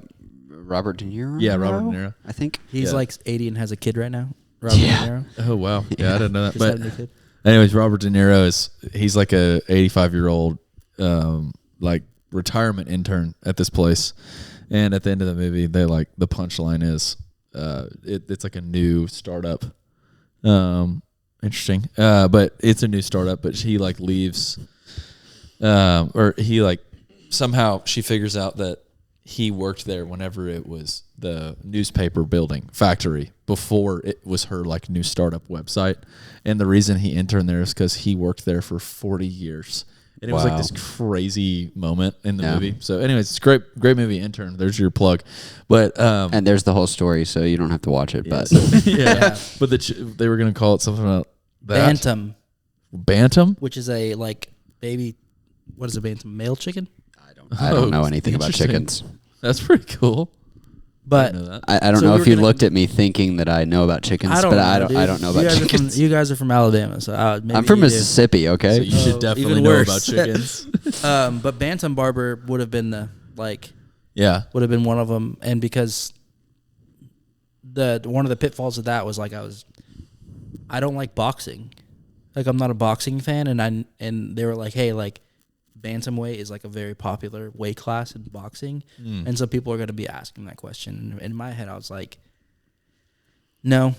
[SPEAKER 2] Robert De Niro.
[SPEAKER 1] Yeah, Robert De Niro.
[SPEAKER 2] I think
[SPEAKER 3] he's 80 and has a kid right now. Robert De Niro.
[SPEAKER 1] Oh wow. Yeah, I didn't know that. But anyways, Robert De Niro he's a 85-year-old retirement intern at this place, and at the end of the movie, they the punchline is it's a new startup. Interesting. But it's a new startup, but he leaves. Or he somehow she figures out that he worked there whenever it was the newspaper building factory before it was her new startup website, and the reason he interned there is because he worked there for 40 years, and it was this crazy moment in the movie. So anyways, it's great movie, Intern. There's your plug. But
[SPEAKER 2] and there's the whole story, so you don't have to watch it. But
[SPEAKER 1] but they were gonna call it something about that. Bantam,
[SPEAKER 3] which is a baby. What is a bantam? Male chicken?
[SPEAKER 2] I don't know anything about chickens.
[SPEAKER 1] That's pretty cool.
[SPEAKER 3] But
[SPEAKER 2] I don't know if you looked at me thinking that I know about chickens, I don't know about chickens.
[SPEAKER 3] You guys are from Alabama, so maybe
[SPEAKER 2] I'm from Mississippi. Okay,
[SPEAKER 1] so you should definitely know about chickens.
[SPEAKER 3] But Bantam Barber would have been would have been one of them, and because one of the pitfalls of that was I don't like boxing, I'm not a boxing fan, and they were hey bantamweight is a very popular weight class in boxing, and so people are going to be asking that question. And in my head, I was no,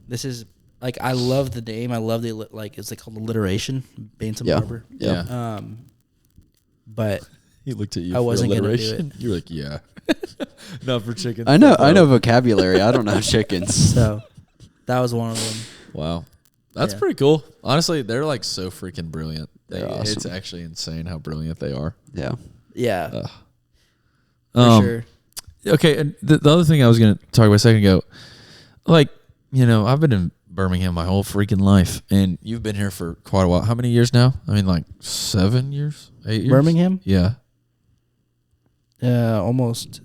[SPEAKER 3] this is I love the name, I love the it's called alliteration, Bantam Barber.
[SPEAKER 2] Yeah.
[SPEAKER 3] But
[SPEAKER 1] he looked at you.
[SPEAKER 3] I wasn't going to do it.
[SPEAKER 1] You're yeah, not for chickens.
[SPEAKER 2] I know vocabulary. I don't know chickens.
[SPEAKER 3] So that was one of them.
[SPEAKER 1] Wow. That's pretty cool. Honestly, they're so freaking brilliant.
[SPEAKER 2] Awesome.
[SPEAKER 1] It's actually insane how brilliant they are.
[SPEAKER 2] Yeah.
[SPEAKER 3] Yeah. For sure.
[SPEAKER 1] Okay, and the other thing I was going to talk about a second ago, I've been in Birmingham my whole freaking life, and you've been here for quite a while. How many years now? 7 years? 8 years?
[SPEAKER 3] Birmingham?
[SPEAKER 1] Yeah.
[SPEAKER 3] Almost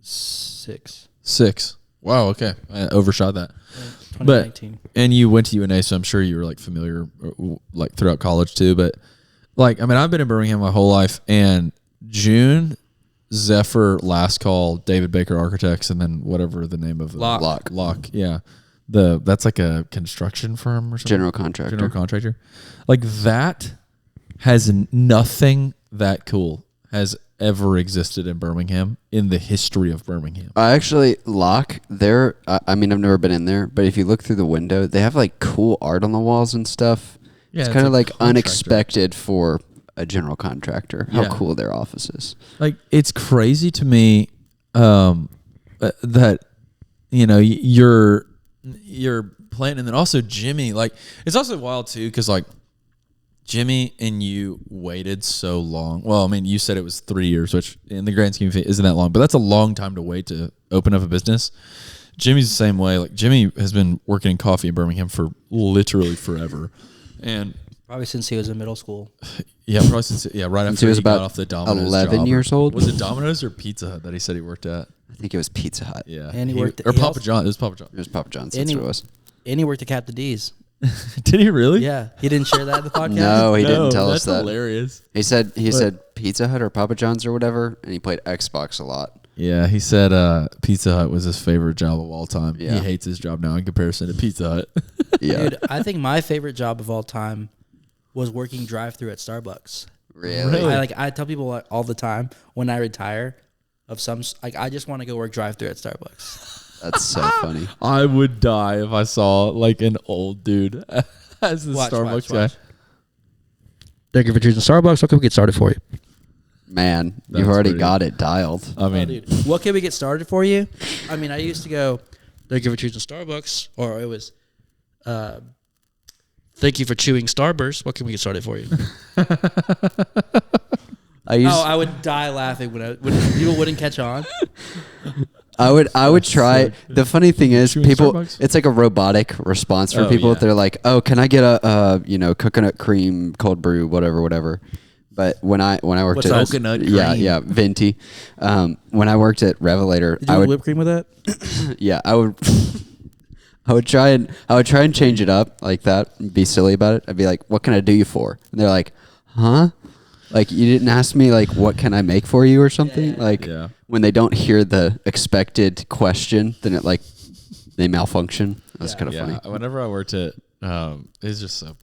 [SPEAKER 3] 6.
[SPEAKER 1] 6. Wow. Okay. I overshot that.
[SPEAKER 3] 2019.
[SPEAKER 1] And you went to UNA, so I'm sure you were like familiar like throughout college too. But like, I mean, I've been in Birmingham my whole life, and June, Zephyr, Last Call, David Baker Architects, and then whatever the name of it. Lock. Yeah. That's like a construction firm or something.
[SPEAKER 2] General contractor.
[SPEAKER 1] Like that has nothing that cool has ever existed in Birmingham in the history of Birmingham.
[SPEAKER 2] Actually, Lock, I mean, I've never been in there, but if you look through the window, they have like cool art on the walls and stuff. Yeah, it's kind of like unexpected for a general contractor. How cool their office is.
[SPEAKER 1] Like, it's crazy to me that, you know, you're playing, and then also Jimmy, like, it's also wild too, because like Jimmy and you waited so long. Well, I mean, you said it was 3 years, which in the grand scheme of it isn't that long, but that's a long time to wait to open up a business. Jimmy's the same way. Like, Jimmy has been working in coffee in Birmingham for literally forever, and
[SPEAKER 3] probably since he was in middle school.
[SPEAKER 1] Yeah, probably since right after he got off the Domino's
[SPEAKER 2] 11
[SPEAKER 1] job.
[SPEAKER 2] years old.
[SPEAKER 1] Was it Domino's or Pizza Hut that he said he worked at?
[SPEAKER 2] I think it was Pizza Hut.
[SPEAKER 1] Yeah,
[SPEAKER 3] and he worked
[SPEAKER 1] or Papa John. It was Papa John.
[SPEAKER 2] It was Papa John's. That's what it was.
[SPEAKER 3] And he worked at Captain D's.
[SPEAKER 1] Did he really?
[SPEAKER 3] Yeah, he didn't share that in the podcast.
[SPEAKER 2] No, he didn't tell us that.
[SPEAKER 1] That's hilarious.
[SPEAKER 2] He said Pizza Hut or Papa John's or whatever, and he played Xbox a lot.
[SPEAKER 1] Yeah, he said Pizza Hut was his favorite job of all time.
[SPEAKER 2] Yeah.
[SPEAKER 1] He hates his job now in comparison to Pizza Hut.
[SPEAKER 2] Yeah,
[SPEAKER 3] dude, I think my favorite job of all time was working drive-through at Starbucks.
[SPEAKER 2] Really?
[SPEAKER 3] I tell people all the time when I retire of some I just want to go work drive-through at Starbucks.
[SPEAKER 2] That's so funny.
[SPEAKER 1] I would die if I saw like an old dude as the Starbucks guy.
[SPEAKER 3] Thank you for choosing Starbucks. What can we get started for you?
[SPEAKER 2] Man, you've already got it dialed.
[SPEAKER 1] I mean,
[SPEAKER 3] dude, what can we get started for you? I mean, I used to go, thank you for choosing Starbucks, or it was, thank you for chewing Starburst. What can we get started for you? I would die laughing when people wouldn't catch on.
[SPEAKER 2] I would try. The funny thing is, people, Starbucks? It's like a robotic response for people. Yeah. They're like, "Oh, can I get a coconut cream cold brew, whatever." But when I worked at
[SPEAKER 1] coconut cream?
[SPEAKER 2] Yeah, venti. When I worked at Revelator,
[SPEAKER 3] did you have whipped cream with that?
[SPEAKER 2] Yeah, I would try and change it up like that and be silly about it. I'd be like, "What can I do you for?" And they're like, "Huh? Like, you didn't ask me, like, what can I make for you or something?" When they don't hear the expected question, then they malfunction. That's kind of funny.
[SPEAKER 1] Whenever I worked at, it's just so,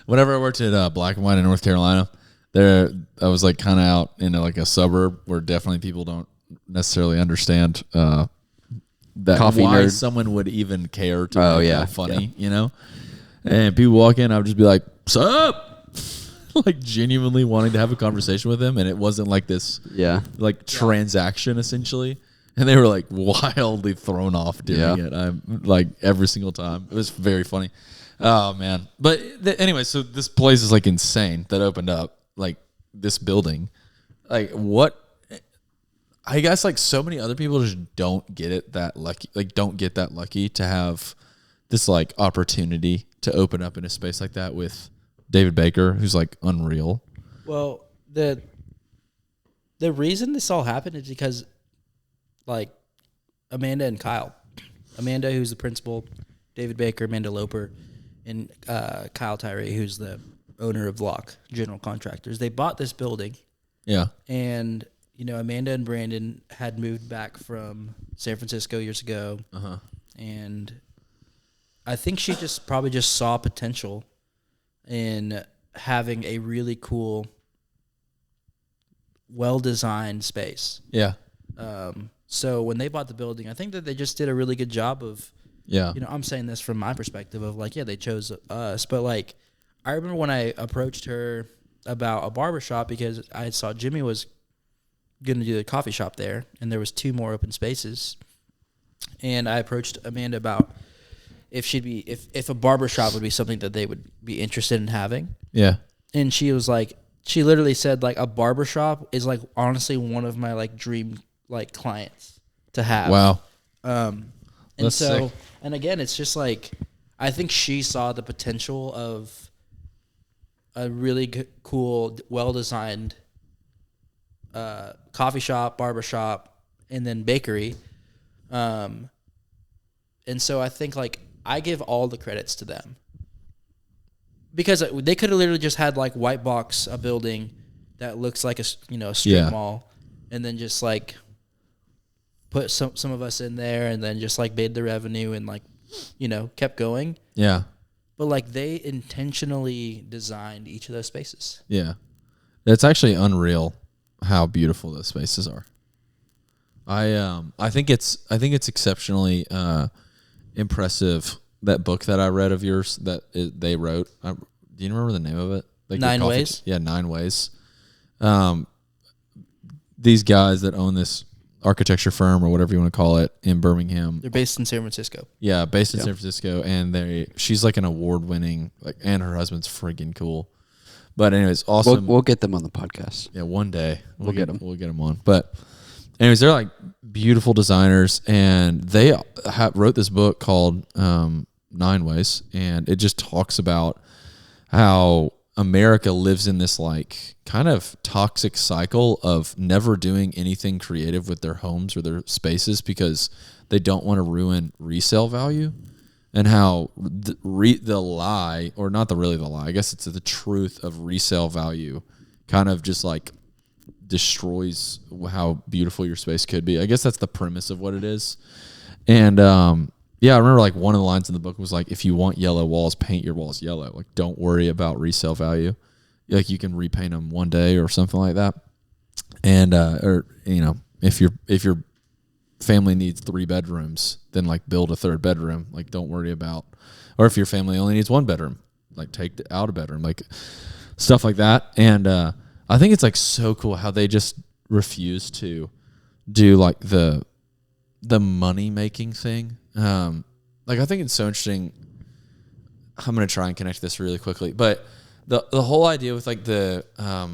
[SPEAKER 1] Whenever I worked at Black and White in North Carolina, I was like kind of out in like a suburb where definitely people don't necessarily understand that
[SPEAKER 2] coffee
[SPEAKER 1] why
[SPEAKER 2] nerd.
[SPEAKER 1] Someone would even care to make that funny, you know? And people walk in, I would just be like, "Sup?" Like genuinely wanting to have a conversation with him, and it wasn't like this transaction essentially, and they were like wildly thrown off doing it. I'm like every single time. It was very funny. Oh man. But anyway, so this place is like insane that opened up, like this building. Like what, I guess like so many other people just don't get it that lucky, like don't get that lucky to have this like opportunity to open up in a space like that with David Baker, who's like unreal.
[SPEAKER 3] Well, the reason this all happened is because like Amanda and Kyle. Amanda, who's the principal, David Baker, Amanda Loper, and Kyle Tyree, who's the owner of Lock General Contractors. They bought this building. Yeah. And, Amanda and Brandon had moved back from San Francisco years ago. Uh-huh. And I think she probably just saw potential in having a really cool, well-designed space. Yeah. So when they bought the building, I think that they just did a really good job of, I'm saying this from my perspective of like, they chose us. But like, I remember when I approached her about a barbershop because I saw Jimmy was going to do the coffee shop there, and there was 2 more open spaces. And I approached Amanda about if a barbershop would be something that they would be interested in having. Yeah. And she was like, she literally said like a barbershop is like honestly one of my like dream like clients to have. Wow. And that's so sick. And again, it's just like, I think she saw the potential of a really cool, well-designed coffee shop, barbershop, and then bakery. And so I think like I give all the credits to them because they could have literally just had like white box a building that looks like a strip mall, and then just like put some of us in there, and then just like made the revenue and like kept going.
[SPEAKER 1] Yeah.
[SPEAKER 3] But like they intentionally designed each of those spaces.
[SPEAKER 1] Yeah. It's actually unreal how beautiful those spaces are. I think it's exceptionally impressive, that book that I read of yours that they wrote. Do you remember the name of it? Like
[SPEAKER 3] 9 Ways?
[SPEAKER 1] Yeah, 9 Ways. These guys that own this architecture firm or whatever you want to call it in Birmingham.
[SPEAKER 3] They're based in San Francisco.
[SPEAKER 1] Yeah, based in San Francisco, and she's like an award-winning, like, and her husband's friggin' cool. But anyways, awesome.
[SPEAKER 2] We'll get them on the podcast.
[SPEAKER 1] Yeah, one day
[SPEAKER 2] we'll get them.
[SPEAKER 1] We'll get them on. But anyways, they're like beautiful designers, and they wrote this book called 9 Ways, and it just talks about how America lives in this like kind of toxic cycle of never doing anything creative with their homes or their spaces because they don't want to ruin resale value, and how the lie, or not the lie, I guess it's the truth of resale value kind of just like destroys how beautiful your space could be. I guess that's the premise of what it is. And yeah, I remember like one of the lines in the book was like, if you want yellow walls, paint your walls yellow. Like, don't worry about resale value. Like, you can repaint them one day or something like that. And or if your family needs 3 bedrooms, then like build a 3rd bedroom. Like, don't worry about. Or if your family only needs 1 bedroom, like take out a bedroom, like stuff like that. And I think it's like so cool how they just refuse to do like the money making thing. Like, I think it's so interesting. I'm going to try and connect this really quickly, but the whole idea with like I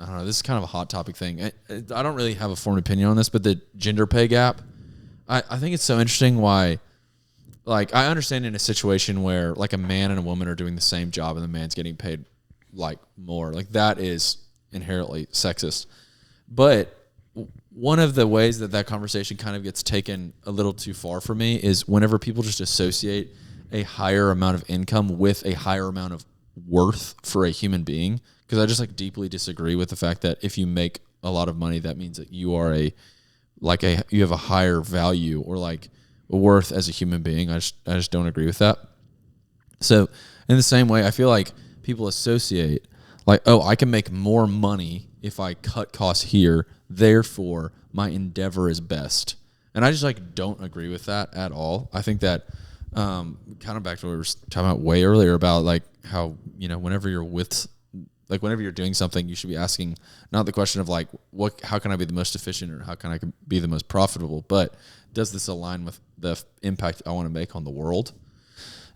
[SPEAKER 1] don't know, this is kind of a hot topic thing. I don't really have a formed opinion on this, but the gender pay gap, I think it's so interesting why, like, I understand in a situation where like a man and a woman are doing the same job and the man's getting paid like more, like that is inherently sexist. But one of the ways that conversation kind of gets taken a little too far for me is whenever people just associate a higher amount of income with a higher amount of worth for a human being. Because I just like deeply disagree with the fact that if you make a lot of money, that means that you are you have a higher value or like worth as a human being. I just don't agree with that. So in the same way, I feel like people associate like, oh, I can make more money if I cut costs here, therefore my endeavor is best. And I just like don't agree with that at all. I think that kind of back to what we were talking about way earlier about like how, whenever you're doing something, you should be asking not the question of like, how can I be the most efficient or how can I be the most profitable, but does this align with the impact I want to make on the world?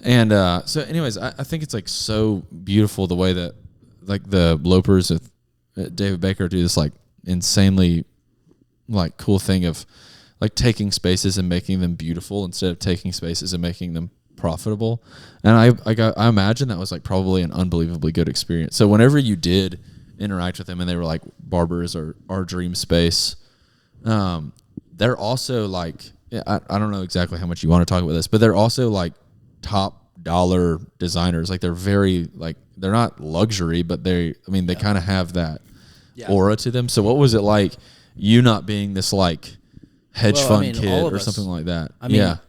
[SPEAKER 1] And so anyways, I think it's like so beautiful the way that like the Lopers with David Baker do this like insanely like cool thing of like taking spaces and making them beautiful instead of taking spaces and making them profitable. And I imagine that was like probably an unbelievably good experience. So whenever you did interact with them and they were like, Barber is our dream space, they're also like, I don't know exactly how much you want to talk about this, but they're also like top dollar designers. Like they're very like, they're not luxury, but they kind of have that aura to them. So what was it like you not being this like hedge fund kid or something like that?
[SPEAKER 3] I mean,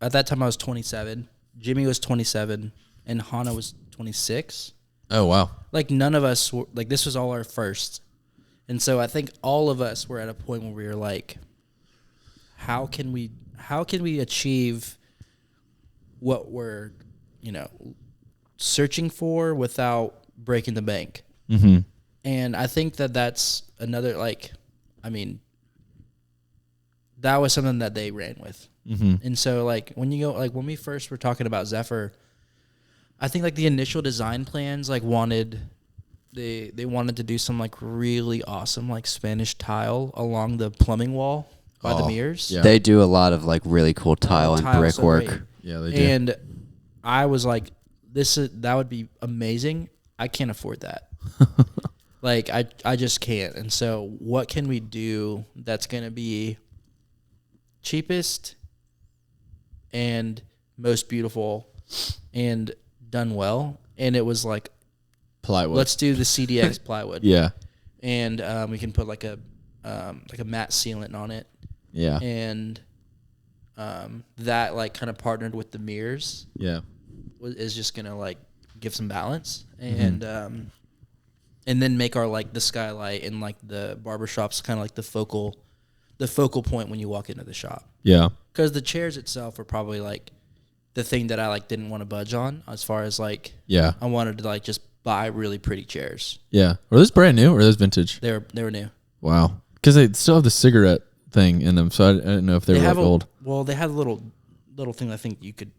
[SPEAKER 3] at that time I was 27, Jimmy was 27, and Hannah was 26.
[SPEAKER 1] Oh, wow.
[SPEAKER 3] Like none of us were, like this was all our first. And so I think all of us were at a point where we were like, how can we achieve what we're, searching for without breaking the bank?
[SPEAKER 1] Mm-hmm.
[SPEAKER 3] And I think that's another, that was something that they ran with.
[SPEAKER 1] Mm-hmm.
[SPEAKER 3] And so like when we first were talking about Zephyr, I think like the initial design plans like they wanted to do some like really awesome like Spanish tile along the plumbing wall by the mirrors.
[SPEAKER 2] Yeah. They do a lot of like really cool tile and brickwork.
[SPEAKER 3] So
[SPEAKER 1] yeah, they do.
[SPEAKER 3] And I was like, that would be amazing. I can't afford that. Like I just can't. And so what can we do that's going to be cheapest and most beautiful and done well. And it was like,
[SPEAKER 1] plywood.
[SPEAKER 3] Let's do the CDX plywood.
[SPEAKER 1] Yeah.
[SPEAKER 3] And we can put like a matte sealant on it.
[SPEAKER 1] Yeah.
[SPEAKER 3] And that like kind of partnered with the mirrors.
[SPEAKER 1] Yeah.
[SPEAKER 3] Is just gonna like give some balance and then make our like the skylight and like the barbershops kind of like the focal point when you walk into the shop.
[SPEAKER 1] Yeah.
[SPEAKER 3] Because the chairs itself are probably like the thing that I like didn't want to budge on as far as like I wanted to like just buy really pretty chairs.
[SPEAKER 1] Yeah. Are those brand new or are those vintage?
[SPEAKER 3] They were new.
[SPEAKER 1] Wow. Because they still have the cigarette thing in them, so I didn't know if they were like old.
[SPEAKER 3] Well, they had a little thing. I think you could.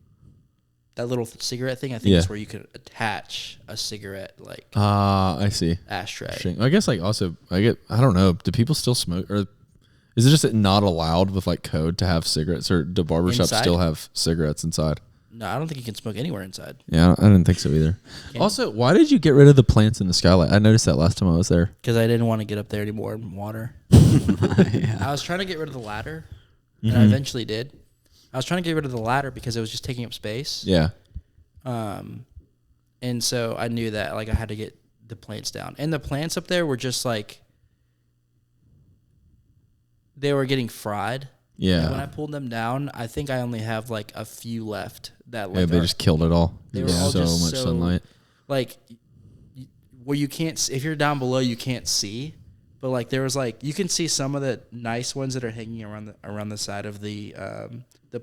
[SPEAKER 3] That little cigarette thing, I think, is where you could attach a cigarette, like
[SPEAKER 1] I see.
[SPEAKER 3] Ashtray.
[SPEAKER 1] I guess like also I don't know. Do people still smoke, or is it just not allowed with like code to have cigarettes, or do barbershops still have cigarettes inside?
[SPEAKER 3] No, I don't think you can smoke anywhere inside.
[SPEAKER 1] Yeah, I didn't think so either. Also, why did you get rid of the plants in the skylight? I noticed that last time I was there.
[SPEAKER 3] Because I didn't want to get up there anymore in water. I was trying to get rid of the ladder, and I eventually did. I was trying to get rid of the ladder because it was just taking up space.
[SPEAKER 1] Yeah.
[SPEAKER 3] And so I knew that like I had to get the plants down. And the plants up there were just like they were getting fried.
[SPEAKER 1] Yeah.
[SPEAKER 3] And when I pulled them down, I think I only have like a few left that like
[SPEAKER 1] they just killed it all.
[SPEAKER 3] They were all
[SPEAKER 1] so
[SPEAKER 3] just
[SPEAKER 1] much sunlight.
[SPEAKER 3] Like where you can't, if you're down below, you can't see. But like there was like you can see some of the nice ones that are hanging around the side of the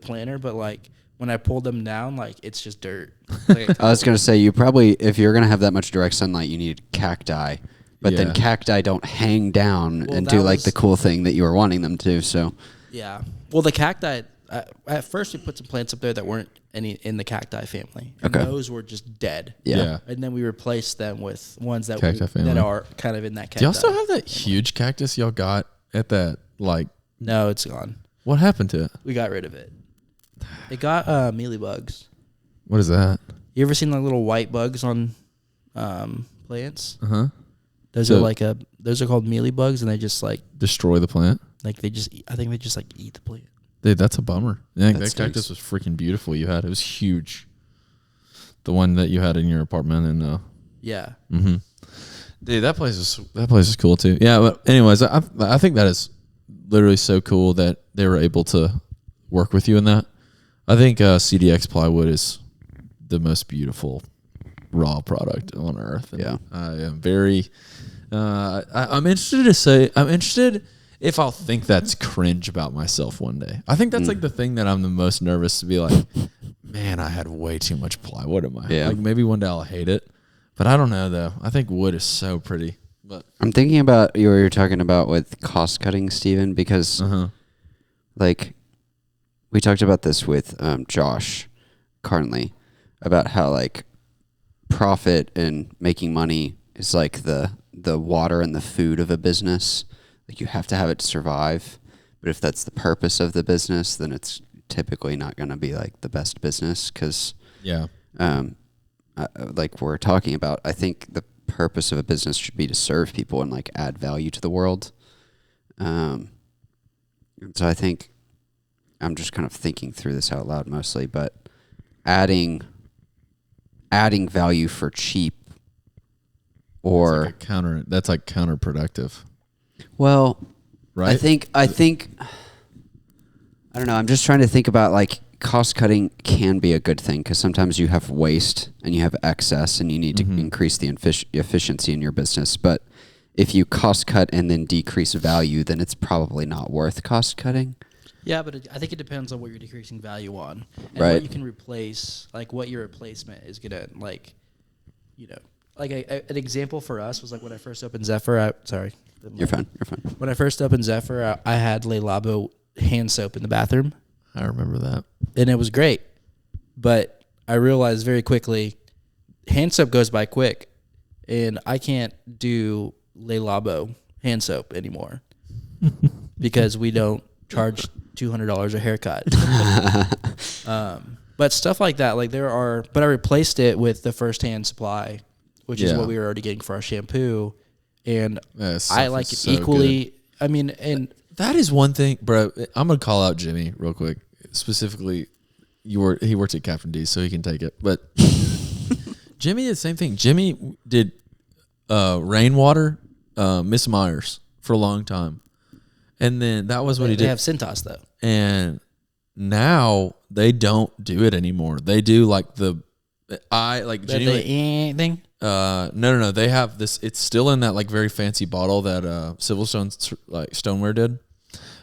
[SPEAKER 3] planter, but like when I pulled them down, like it's just dirt. Like,
[SPEAKER 2] I was gonna say you probably, if you're gonna have that much direct sunlight, you need cacti, but then cacti don't hang down and do like the cool thing that you were wanting them to. So
[SPEAKER 3] yeah, well the cacti. At first we put some plants up there that weren't any in the cacti family, and those were just dead.
[SPEAKER 1] Yeah,
[SPEAKER 3] and then we replaced them with ones that
[SPEAKER 1] that
[SPEAKER 3] are kind of in that cacti.
[SPEAKER 1] Do y'all still have that huge cactus y'all got at that like?
[SPEAKER 3] No, it's gone.
[SPEAKER 1] What happened to it?
[SPEAKER 3] We got rid of it. It got mealybugs.
[SPEAKER 1] What is that?
[SPEAKER 3] You ever seen like little white bugs on plants? Those are called mealybugs, and they just like
[SPEAKER 1] destroy the plant.
[SPEAKER 3] Like I think they just like eat the plant.
[SPEAKER 1] Dude, that's a bummer. I think that cactus was freaking beautiful. You had it was huge. The one that you had in your apartment, and
[SPEAKER 3] yeah.
[SPEAKER 1] Dude, that place is cool too. Yeah, but anyways, I think that is literally so cool that they were able to work with you in that. I think CDX plywood is the most beautiful raw product on earth. And I am very. I'm interested if I'll think that's cringe about myself one day. I think that's like the thing that I'm the most nervous to be like, man, I had way too much plywood in my house. Like maybe one day I'll hate it, but I don't know though. I think wood is so pretty. But
[SPEAKER 2] I'm thinking about what you're talking about with cost cutting, Steven, because like we talked about this with Josh Carnley about how like profit and making money is like the water and the food of a business. Like you have to have it to survive, but if that's the purpose of the business, then it's typically not going to be like the best business because, like we're talking about, I think the purpose of a business should be to serve people and like add value to the world. And so I think I'm just kind of thinking through this out loud mostly, but adding value for cheap or
[SPEAKER 1] that's like counterproductive.
[SPEAKER 2] Well,
[SPEAKER 1] right?
[SPEAKER 2] I think I don't know. I'm just trying to think about like cost cutting can be a good thing because sometimes you have waste and you have excess and you need to increase the efficiency in your business. But if you cost cut and then decrease value, then it's probably not worth cost cutting.
[SPEAKER 3] Yeah, but I think it depends on what you're decreasing value on and
[SPEAKER 2] right.
[SPEAKER 3] what you can replace, like what your replacement is gonna like, you know. Like an example for us was like when I first opened Zephyr.
[SPEAKER 2] You're fine.
[SPEAKER 3] When I first opened Zephyr, I had Le Labo hand soap in the bathroom.
[SPEAKER 1] I remember that.
[SPEAKER 3] And it was great. But I realized very quickly, hand soap goes by quick. And I can't do Le Labo hand soap anymore. Because we don't charge $200 a haircut. But stuff like that, like but I replaced it with the first-hand supply, which is what we were already getting for our shampoo. And I like it so equally. Good. I mean, and
[SPEAKER 1] That is one thing, bro. I'm gonna call out Jimmy real quick. Specifically, he worked at Captain D, so he can take it. But Jimmy did the same thing. Jimmy did rainwater, Miss Myers for a long time, and then that was what he did.
[SPEAKER 3] They have Cintas though,
[SPEAKER 1] and now they don't do it anymore. They do like the
[SPEAKER 3] thing.
[SPEAKER 1] No. They have this. It's still in that like very fancy bottle that Silverstone like stoneware did,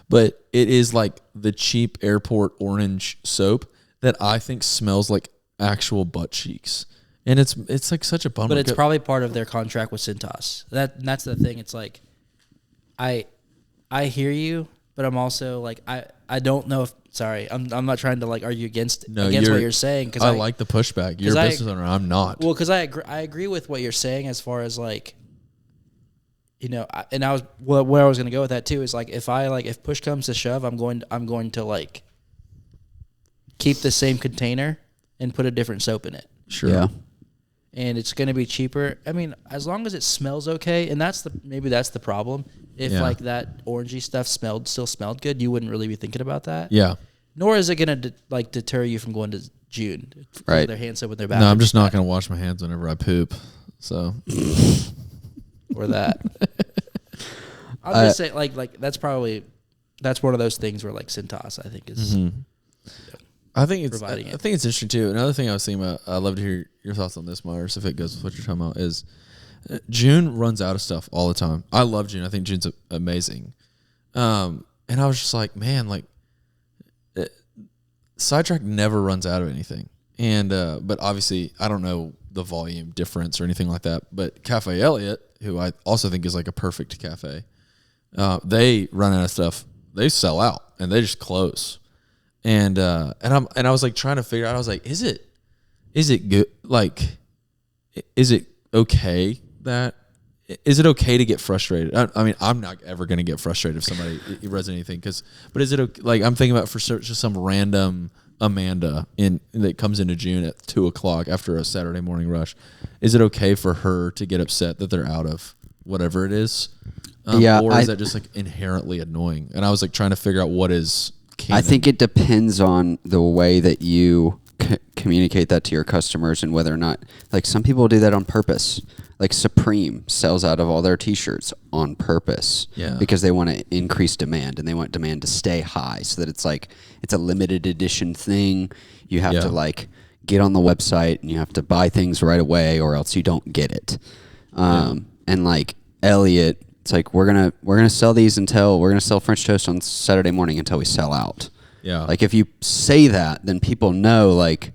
[SPEAKER 1] but it is like the cheap airport orange soap that I think smells like actual butt cheeks, and it's like such a bummer.
[SPEAKER 3] But it's probably part of their contract with Cintas. That's the thing. It's like, I hear you, but I'm also like I don't know if. Sorry, I'm not trying to like argue against what you're saying, because
[SPEAKER 1] I like the pushback. You're a business owner. I'm not.
[SPEAKER 3] Well, because I agree with what you're saying as far as like, where I was going to go with that too is like if push comes to shove, I'm going to like keep the same container and put a different soap in it.
[SPEAKER 1] Sure.
[SPEAKER 2] Yeah.
[SPEAKER 3] And it's going to be cheaper. I mean, as long as it smells okay, and maybe that's the problem. If like that orangey stuff still smelled good, you wouldn't really be thinking about that.
[SPEAKER 1] Yeah.
[SPEAKER 3] Nor is it going to deter you from going to June.
[SPEAKER 2] Right.
[SPEAKER 3] Their hand soap in their bathroom.
[SPEAKER 1] No, I'm just not going to wash my hands whenever I poop. So.
[SPEAKER 3] Or that. I'll just say like that's one of those things where like Cintas I think is.
[SPEAKER 1] Mm-hmm. I think it's interesting too. Another thing I was thinking about, I'd love to hear your thoughts on this, Myers, if it goes with what you're talking about, is June runs out of stuff all the time. I love June. I think June's amazing. And I was just like, man, like Sidetrack never runs out of anything. And but obviously I don't know the volume difference or anything like that. But Cafe Elliott, who I also think is like a perfect cafe, they run out of stuff. They sell out and they just close. And I was like trying to figure out. I was like, is it good? Like, is it okay to get frustrated? I mean, I'm not ever going to get frustrated if somebody reads anything, but is it okay, like I'm thinking about for just some random Amanda that comes into June at 2:00 after a Saturday morning rush. Is it okay for her to get upset that they're out of whatever it is? Or is that just like inherently annoying? And I was like trying to figure out what is.
[SPEAKER 2] I think it depends on the way that you communicate that to your customers and whether or not, like some people do that on purpose. Like Supreme sells out of all their t-shirts on purpose because they want to increase demand and they want demand to stay high so that it's like, it's a limited edition thing. You have to like get on the website and you have to buy things right away or else you don't get it. And like Elliot, it's like we're gonna sell these until we're gonna sell French toast on Saturday morning until we sell out.
[SPEAKER 1] Yeah.
[SPEAKER 2] Like if you say that, then people know like,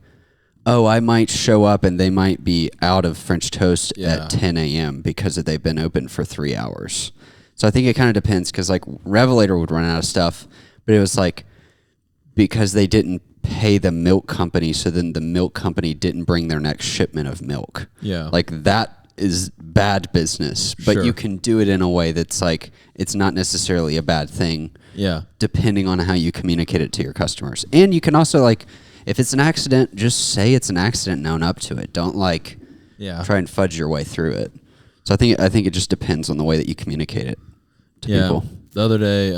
[SPEAKER 2] oh, I might show up and they might be out of French toast at 10 a.m. because they've been open for 3 hours. So I think it kind of depends because like Revelator would run out of stuff, but it was like because they didn't pay the milk company, so then the milk company didn't bring their next shipment of milk.
[SPEAKER 1] Yeah.
[SPEAKER 2] Like that is bad business, but you can do it in a way that's like it's not necessarily a bad thing.
[SPEAKER 1] Yeah.
[SPEAKER 2] Depending on how you communicate it to your customers. And you can also like if it's an accident, just say it's an accident and own up to it. Don't like try and fudge your way through it. So I think it just depends on the way that you communicate it to people.
[SPEAKER 1] The other day,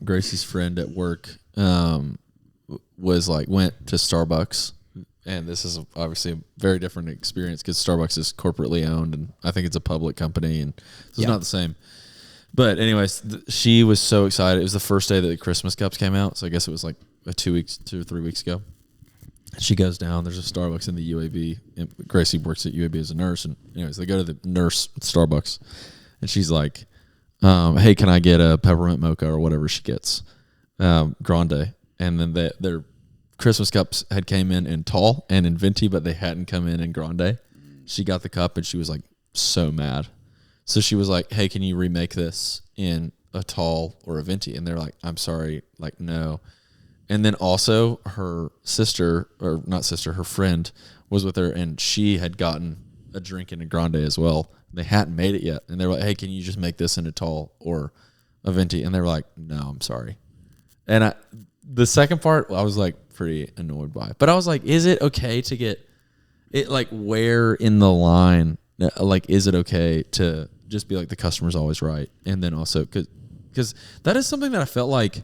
[SPEAKER 1] Gracie's friend at work was like went to Starbucks. And this is obviously a very different experience because Starbucks is corporately owned, and I think it's a public company, and so it's not the same. But anyways, she was so excited. It was the first day that the Christmas cups came out, so I guess it was like 2 or 3 weeks ago. She goes down. There's a Starbucks in the UAB. And Gracie works at UAB as a nurse, and anyways, they go to the nurse at Starbucks, and she's like, "Hey, can I get a peppermint mocha or whatever she gets, grande?" And then their Christmas cups had came in tall and in venti, but they hadn't come in grande. She got the cup and she was like so mad. So she was like, "Hey, can you remake this in a tall or a venti?" And they're like, "I'm sorry, like no." And then also her her friend was with her and she had gotten a drink in a grande as well. They hadn't made it yet. And they were like, "Hey, can you just make this in a tall or a venti?" And they were like, "No, I'm sorry." And the second part, I was like pretty annoyed by. But I was like, is it okay to get it? Like, where in the line, like, is it okay to just be like the customer's always right? And then also, because because that is something that I felt like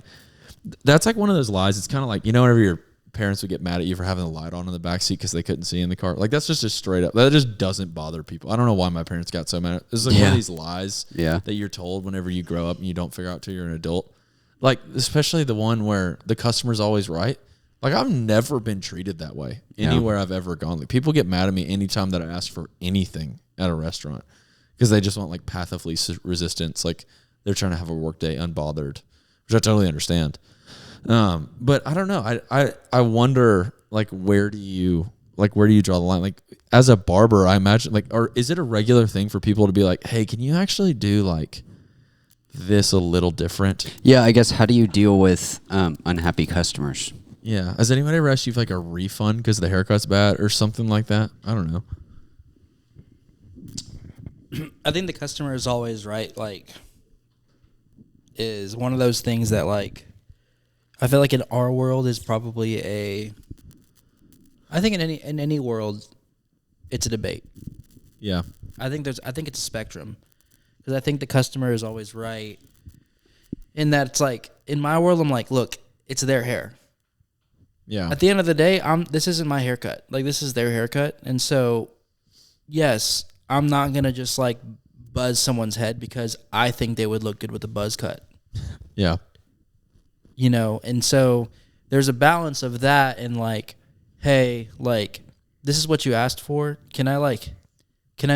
[SPEAKER 1] that's like one of those lies. It's kind of like, whenever your parents would get mad at you for having the light on in the backseat because they couldn't see in the car. Like, that's just straight up. That just doesn't bother people. I don't know why my parents got so mad. It's like one of these lies that you're told whenever you grow up and you don't figure out till you're an adult. Like, especially the one where the customer's always right. Like, I've never been treated that way anywhere I've ever gone. Like, people get mad at me anytime that I ask for anything at a restaurant because they just want, like, path of least resistance. Like, they're trying to have a work day unbothered, which I totally understand. But I don't know. I wonder, like, where do you draw the line? Like, as a barber, I imagine, like, or is it a regular thing for people to be like, hey, can you actually do, like, this a little different?
[SPEAKER 2] Yeah, I guess, how do you deal with unhappy customers?
[SPEAKER 1] Yeah. Has anybody ever asked you for, like, a refund because the haircut's bad or something like that? I don't know.
[SPEAKER 3] I think the customer is always right, like, is one of those things that, like, I feel like in our world is probably I think in any world, it's a debate.
[SPEAKER 1] Yeah.
[SPEAKER 3] I think it's a spectrum, because I think the customer is always right in that it's like, in my world, I'm like, look, it's their hair.
[SPEAKER 1] Yeah.
[SPEAKER 3] At the end of the day, this isn't my haircut. Like, this is their haircut. And so, yes, I'm not going to just, like, buzz someone's head because I think they would look good with a buzz cut.
[SPEAKER 1] Yeah.
[SPEAKER 3] And so there's a balance of that and, like, hey, like, this is what you asked for. Can I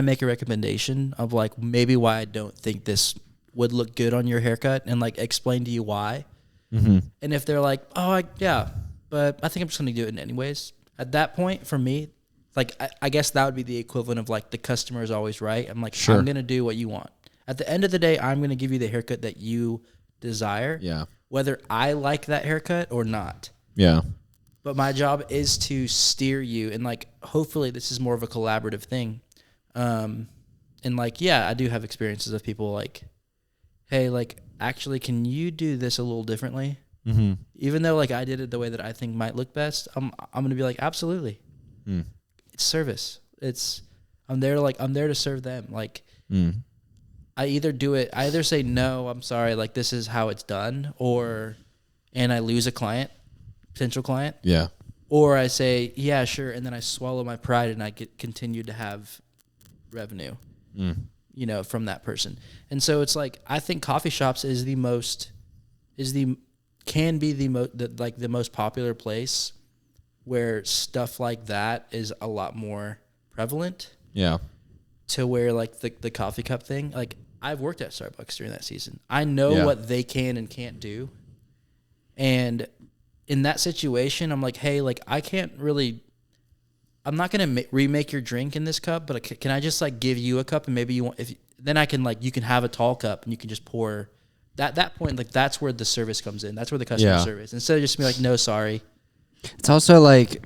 [SPEAKER 3] make a recommendation of, like, maybe why I don't think this would look good on your haircut and, like, explain to you why?
[SPEAKER 1] Mm-hmm.
[SPEAKER 3] And if they're like, but I think I'm just going to do it anyways. At that point, for me, like, I guess that would be the equivalent of, like, the customer is always right. I'm like, sure, I'm going to do what you want. At the end of the day, I'm going to give you the haircut that you desire.
[SPEAKER 1] Yeah.
[SPEAKER 3] Whether I like that haircut or not.
[SPEAKER 1] Yeah.
[SPEAKER 3] But my job is to steer you, and, like, hopefully this is more of a collaborative thing. And, like, yeah, I do have experiences of people like, hey, like, actually, can you do this a little differently?
[SPEAKER 1] Mm-hmm.
[SPEAKER 3] Even though, like, I did it the way that I think might look best, I'm going to be like, absolutely. It's service. I'm there to serve them. Like, I either say, no, I'm sorry, like, this is how it's done, and I lose a potential client.
[SPEAKER 1] Yeah.
[SPEAKER 3] Or I say, yeah, sure, and then I swallow my pride and I continue to have revenue, from that person. And so it's like, I think coffee shops can be the most popular place where stuff like that is a lot more prevalent.
[SPEAKER 1] Yeah.
[SPEAKER 3] To where, like, the coffee cup thing, like, I've worked at Starbucks during that season. I know what they can and can't do. And in that situation, I'm like, hey, like, I'm not going to remake your drink in this cup, but can I just, like, give you a cup, and maybe then I can, like, you can have a tall cup and you can just pour. That point, like, that's where the service comes in. That's where the customer service. Instead of just being like, no, sorry.
[SPEAKER 2] It's also like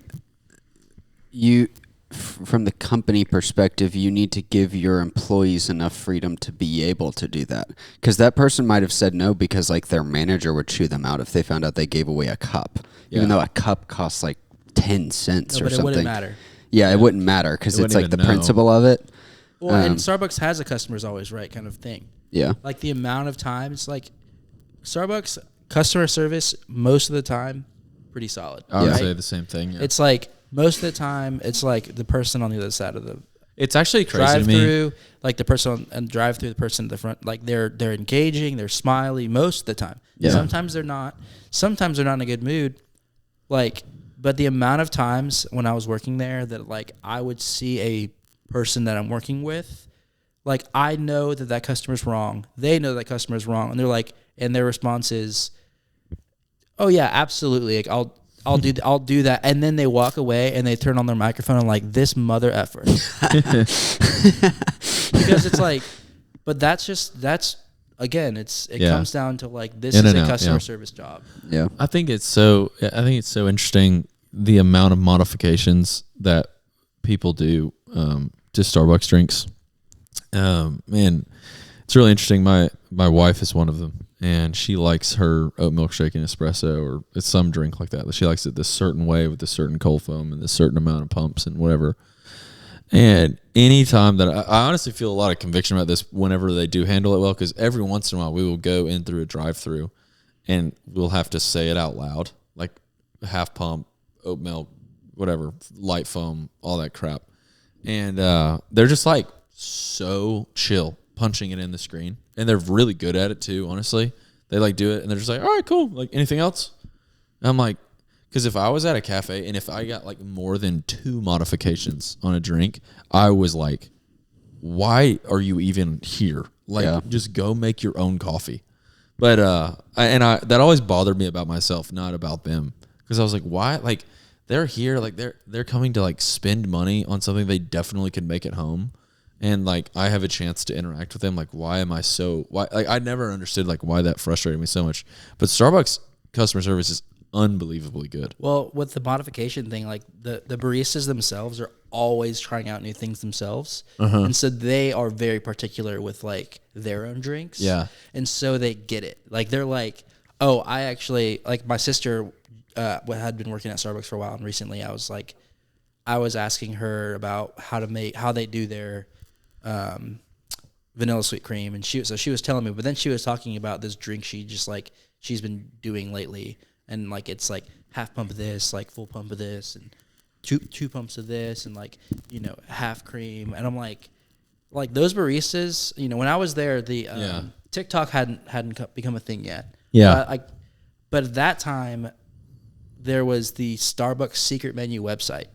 [SPEAKER 2] from the company perspective, you need to give your employees enough freedom to be able to do that. Because that person might have said no because, like, their manager would chew them out if they found out they gave away a cup. Yeah. Even though a cup costs, like, 10 cents or something. But it wouldn't
[SPEAKER 3] matter.
[SPEAKER 2] Yeah, it wouldn't matter because it's, like, the principle of it.
[SPEAKER 3] Well, and Starbucks has a customer's always right kind of thing.
[SPEAKER 2] Yeah.
[SPEAKER 3] Like, the amount of times, like, Starbucks customer service, most of the time, pretty solid.
[SPEAKER 1] I would say the same thing. Yeah.
[SPEAKER 3] It's like, most of the time, it's like the person on the other side of the
[SPEAKER 1] It's actually crazy to me.
[SPEAKER 3] Drive-through, like, the person on the drive-through, the person at the front, like, they're engaging, they're smiley most of the time. Yeah. Sometimes they're not. Sometimes they're not in a good mood. Like, but the amount of times when I was working there that, like, I would see a person that I'm working with, like, I know that customer's wrong. They know that customer's wrong, and they're like, and their response is, "Oh yeah, absolutely. Like, I'll do that," and then they walk away and they turn on their microphone and, like, this mother effer. Because it's like, but that's again, it comes down to, like, this is a customer service job.
[SPEAKER 2] Yeah,
[SPEAKER 1] I think it's so interesting the amount of modifications that people do to Starbucks drinks. Man, it's really interesting. My wife is one of them. And she likes her oat milkshake and espresso, or it's some drink like that. She likes it this certain way with this certain cold foam and this certain amount of pumps and whatever. And anytime that I honestly feel a lot of conviction about this whenever they do handle it well, because every once in a while we will go in through a drive-through and we'll have to say it out loud, like half pump, oat milk, whatever, light foam, all that crap. And they're just like so chill punching it in the screen. And they're really good at it too, honestly. They like do it and they're just like, all right, cool. Like anything else? And I'm like, because if I was at a cafe and if I got like more than 2 modifications on a drink, I was like, why are you even here? Like, just go make your own coffee. But that always bothered me about myself, not about them, because I was like, why? Like, they're here, like they're coming to like spend money on something they definitely could make at home, and like I have a chance to interact with them. Like, why am I so? Why? Like, I never understood like why that frustrated me so much. But Starbucks customer service is unbelievably good.
[SPEAKER 3] Well, with the modification thing, like the baristas themselves are always trying out new things themselves, and so they are very particular with like their own drinks.
[SPEAKER 1] Yeah,
[SPEAKER 3] and so they get it. Like they're like, oh, I actually like my sister had been working at Starbucks for a while, and recently I was asking her about how they do their vanilla sweet cream, and she was telling me, but then she was talking about this drink she's been doing lately. And like it's like half pump of this, like full pump of this, and two pumps of this, and like, you know, half cream. And I'm like those baristas, you know, when I was there, the TikTok hadn't become a thing yet.
[SPEAKER 1] Yeah.
[SPEAKER 3] But at that time, there was the Starbucks secret menu website.